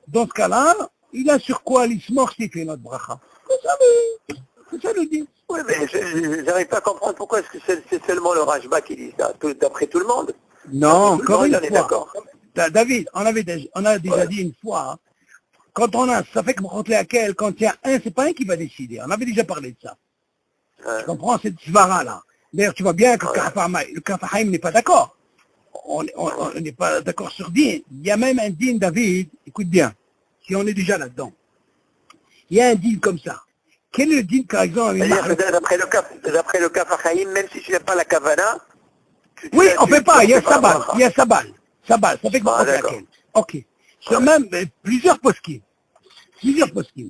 dans ce cas-là, il a sur quoi l'ismor s'il fait notre bracha. C'est ça le dit. Oui, mais je n'arrive pas à comprendre pourquoi est-ce que c'est seulement le Rajba qui dit ça, d'après tout le monde. Non, Tout le encore monde, une on est fois. d'accord. David, on a déjà dit une fois, quand on a, ça fait que contre laquelle, quand il y a un, c'est pas un qui va décider. On avait déjà parlé de ça. Tu comprends cette svara là. D'ailleurs, tu vois bien que le Kafahaim n'est pas d'accord. On n'est pas d'accord sur din. Il y a même un din, David, écoute bien, si on est déjà là-dedans. Il y a un din comme ça. Quel est le din, par exemple, C'est-à-dire que d'après le Kafahaïm, même si tu n'as pas la Kavana, oui, on ne fait pas, il y a Sabal, ça fait que contre laquelle. Ok. Sur même plusieurs poskim.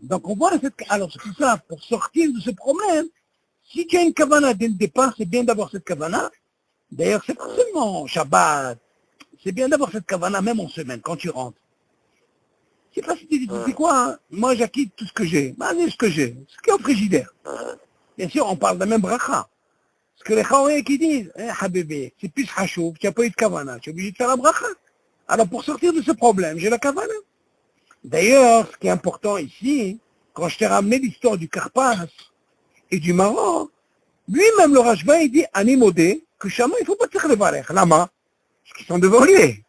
Donc on voit alors c'est pour ça, pour sortir de ce problème, si tu as une kavana dès le départ, c'est bien d'avoir cette kavana. D'ailleurs, c'est pas seulement Shabbat, c'est bien d'avoir cette kavana même en semaine, quand tu rentres. Je sais pas si tu dis quoi, hein? Moi j'acquitte tout ce que j'ai, ce que j'ai, ce qui est au frigidaire. Bien sûr, on parle de la même bracha. Parce que les Khaoué qui disent, Habibé, c'est plus hachouf, tu n'as pas eu de kavana, tu es obligé de faire la bracha. Alors pour sortir de ce problème, j'ai la kavana. D'ailleurs, ce qui est important ici, quand je t'ai ramené l'histoire du Karpas et du Maroc, lui-même le Rajba, il dit, Animodé, que Shama, il ne faut pas dire le Varech. Lama, parce qu'ils sont devant lui.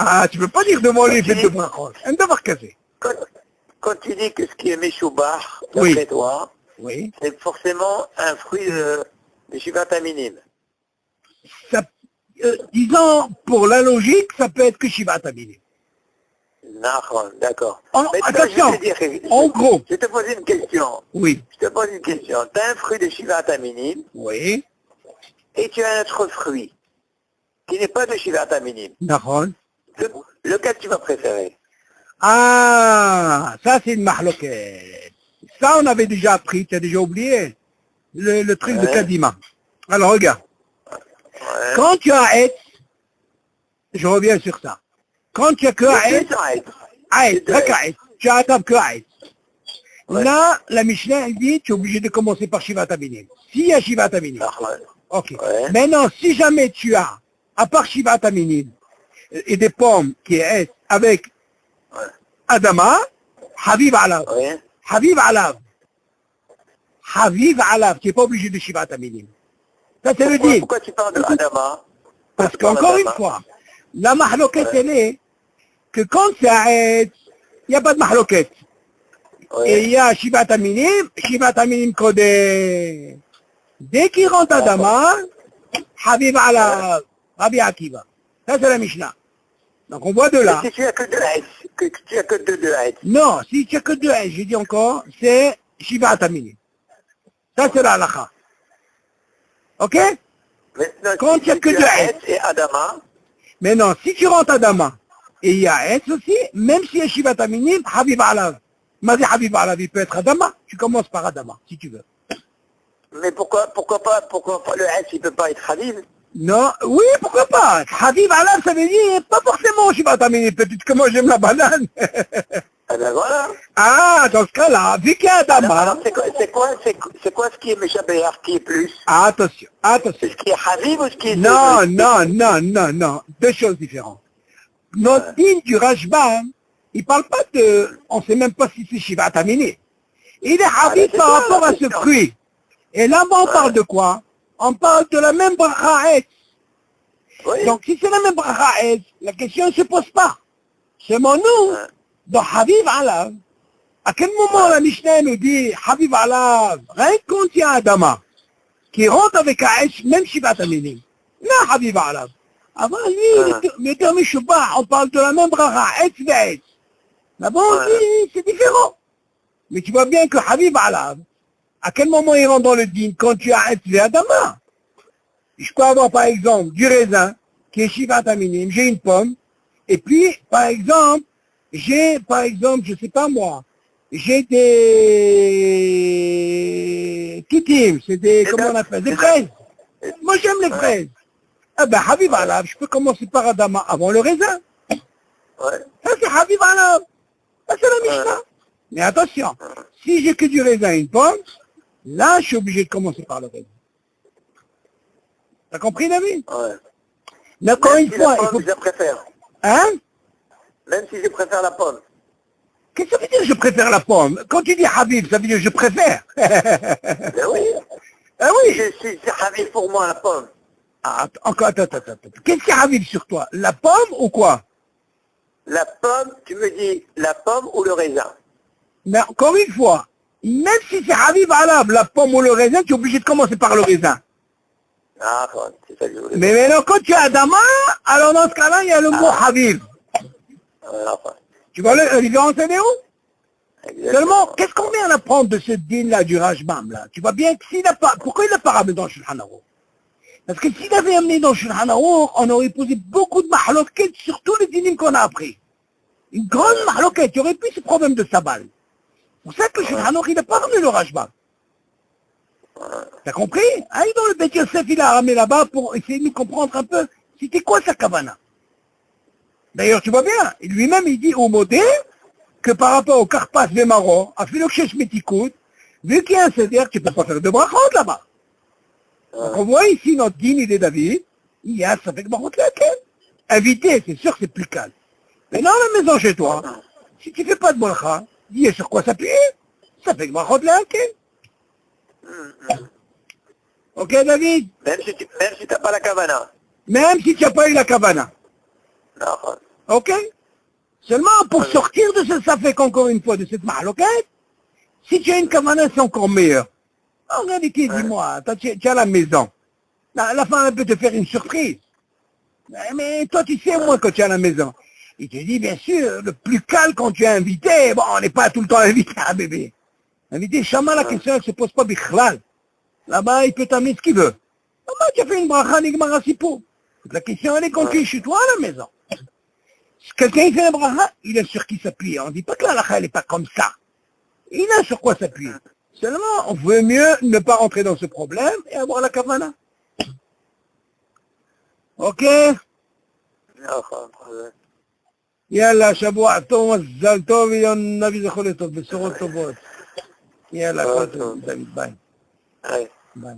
Ah, tu ne peux pas dire devant lui, faites de brachot. Un devoir casé. Quand tu dis que ce qui est Meshoubah, d'après toi, oui, c'est forcément un fruit de Shivat Aminim. Ça, disons, pour la logique, ça peut être que Shivat Aminim. D'accord. Attention, en gros. Je te pose une question. Oui. Je te pose une question. Tu as un fruit de Shivat Aminim. Oui. Et tu as un autre fruit qui n'est pas de Shivat Aminim. D'accord. Lequel tu vas préférer? Ah, ça c'est une mahloquette. Ça on avait déjà appris, tu as déjà oublié le truc de Kadima. Alors regarde, quand tu as Aït, je reviens sur ça. Quand tu as que Aït, tu attrapes que Aït. Ouais. Là, la Mishnah, elle dit, tu es obligé de commencer par Shivat Aminim. S'il y a Shivat Aminim. Ah, ouais. Ok. Ouais. Maintenant, si jamais tu as, à part Shivat Aminim, et des pommes qui est avec Ouais. Adama, Habib Alav. Ouais. Habib Alav. Habib Alav. Tu n'es pas obligé de Shivat Aminim. Ça, c'est le din. Pourquoi tu parles de Adama? Parce tu parles qu'encore une d'Adama? fois, la mahloquette, Ouais. elle est que quand ça aide, il n'y a pas de mahloquette. Ouais. Et il y a Shivat Aminim Kodé. Dès qu'il rentre à Dama, Habib Alav, Rabbi Akiva. Ça, c'est la Mishnah. Donc, on voit de là. Si tu as que deux S, que tu as que deux S. Non, si tu n'as que deux S, je dis encore, c'est Shivat Aminim. Ça, c'est la halakha. Ok? Maintenant, Quand si il y a que tu deux as S. S et Adama, Mais non, si tu rentres à Dama, et il y a S aussi, même si il y a Shivat Aminim, Habib Alav. Mazi Habib Alav, il peut être Adama. Tu commences par Adama, si tu veux. mais pourquoi pas le S, il peut pas être Habib? Non, oui, pourquoi pas? Habib Alav, ça veut dire pas forcément Shivat Aminim. Peut-être que moi j'aime la banane. Eh ben voilà. Ah, dans ce cas-là, vu qu'il y a Adama. Alors c'est quoi ce qui est Méchabéar, qui est plus? Attention, attention. C'est ce qui est Habib ou ce qui est Non, non, non, non, non. Deux choses différentes. Notre digne du Rashbam, il parle pas de, on sait même pas si c'est Shivat Aminim. Il est Habib c'est par ça, rapport la à ce question. fruit. Et là, on parle de quoi? On parle de la même bracha. Oui. Donc, si c'est la même bracha, la question ne se pose pas. Seulement nous, Ouais. dans Habib Alav, à quel moment la Mishnah nous dit Habib Alav, rien que quand il y a Adama, qui rentre avec un S, même Shivat Aminim. Non, Habib Alav. Avant lui, le terme Shubah, on parle de la même bracha, S V. Là-bas, on dit, c'est différent. Mais tu vois bien que Habib Alav, à quel moment il rentre dans le din? Quand tu as S V Adama. Je peux avoir, par exemple, du raisin, qui est Shivat Aminim, j'ai une pomme, et puis, par exemple, je sais pas moi, j'ai des kitim, c'est des, comment on appelle, des fraises. Moi, j'aime les fraises. Ah ben, Habib Alav, je peux commencer par Adama avant le raisin. Ouais. Ça, c'est Habib Alav. Ça, c'est la Mishnah. Mais attention, si j'ai que du raisin et une pomme, là, je suis obligé de commencer par le raisin. T'as compris, David? Ouais. Mais encore Même une si fois, la il pomme, faut... je préfère. Hein? Même si je préfère la pomme. Qu'est-ce que ça veut dire je préfère la pomme? Quand tu dis Habib, ça veut dire je préfère. Ben oui. Ah oui. C'est Habib pour moi, la pomme. Ah, encore, attends. Qu'est-ce qui est Habib sur toi? La pomme ou quoi? La pomme, tu me dis la pomme ou le raisin? Mais encore une fois, même si c'est Habib Alab, la pomme ou le raisin, tu es obligé de commencer par le raisin. Ah, enfin, c'est ça que je voulais Mais maintenant, quand tu as Adama, alors dans ce cas-là, il y a le mot Habib. dire. Enfin, Tu vois la différence, elle est où? exactement. Seulement, qu'est-ce qu'on vient d'apprendre de ce din-là, du Rajbam, là? Tu vois bien que s'il n'a pas, pourquoi il n'a pas ramené dans le Shulchan Aruch? Parce que s'il avait amené dans le Shulchan Aruch, on aurait posé beaucoup de mahloquettes sur tous les dinim qu'on a appris. Une grande mahloquette, il y aurait plus ce problème de sabal. C'est pour ça que le Shulchan Aruch, il n'a pas ramené le Rajbam. T'as compris? Hein, dans le Bet Yosef, il a ramené là-bas pour essayer de nous comprendre un peu, c'était quoi sa kavana? D'ailleurs, tu vois bien, lui-même, il dit au modé, que par rapport au Karpas Vémaro, à Philokchesh Metikoud, vu qu'il y a un seder, tu ne peux pas faire de brachot là-bas. Donc on voit ici notre dîme de David, il y a ça fait que brachot laquelle. Invité, c'est sûr que c'est plus calme. Mais dans la maison chez toi, si tu ne fais pas de bracha, dis sur quoi s'appuyer. Ça fait que brachot laquelle. Ok David? Même si tu n'as pas la kavana. Même si tu n'as pas eu la kavana. Non, enfin, Ok? Seulement pour sortir de ce safek encore une fois, de cette mahloquette, si tu as une kavana, c'est encore meilleur. En réalité, dis-moi, tu as la maison. La femme elle peut te faire une surprise. Mais toi, tu sais au moins quand tu es à la maison. Il te dit, bien sûr, le plus calme quand tu es invité. Bon, on n'est pas tout le temps invité, hein, bébé. Invité, Shama, la question ne se pose pas bichlal. Là-bas, il peut t'amener ce qu'il veut. Là-bas, tu as fait une bracha, nigmara sipo. La question, elle est quand tu es chez toi à la maison. Si quelqu'un il fait un bracha, il a sur qui s'appuyer. On ne dit pas que la halakha, elle n'est pas comme ça. Il a sur quoi s'appuyer. Seulement, on veut mieux ne pas rentrer dans ce problème et avoir la kavana. Ok? enfin, יאללה, שבוע טוב, מזל טוב, יום נביא זכו לטוב, בשורות טובות. יאללה, כל טוב, דוד, ביי. Ouais. ביי.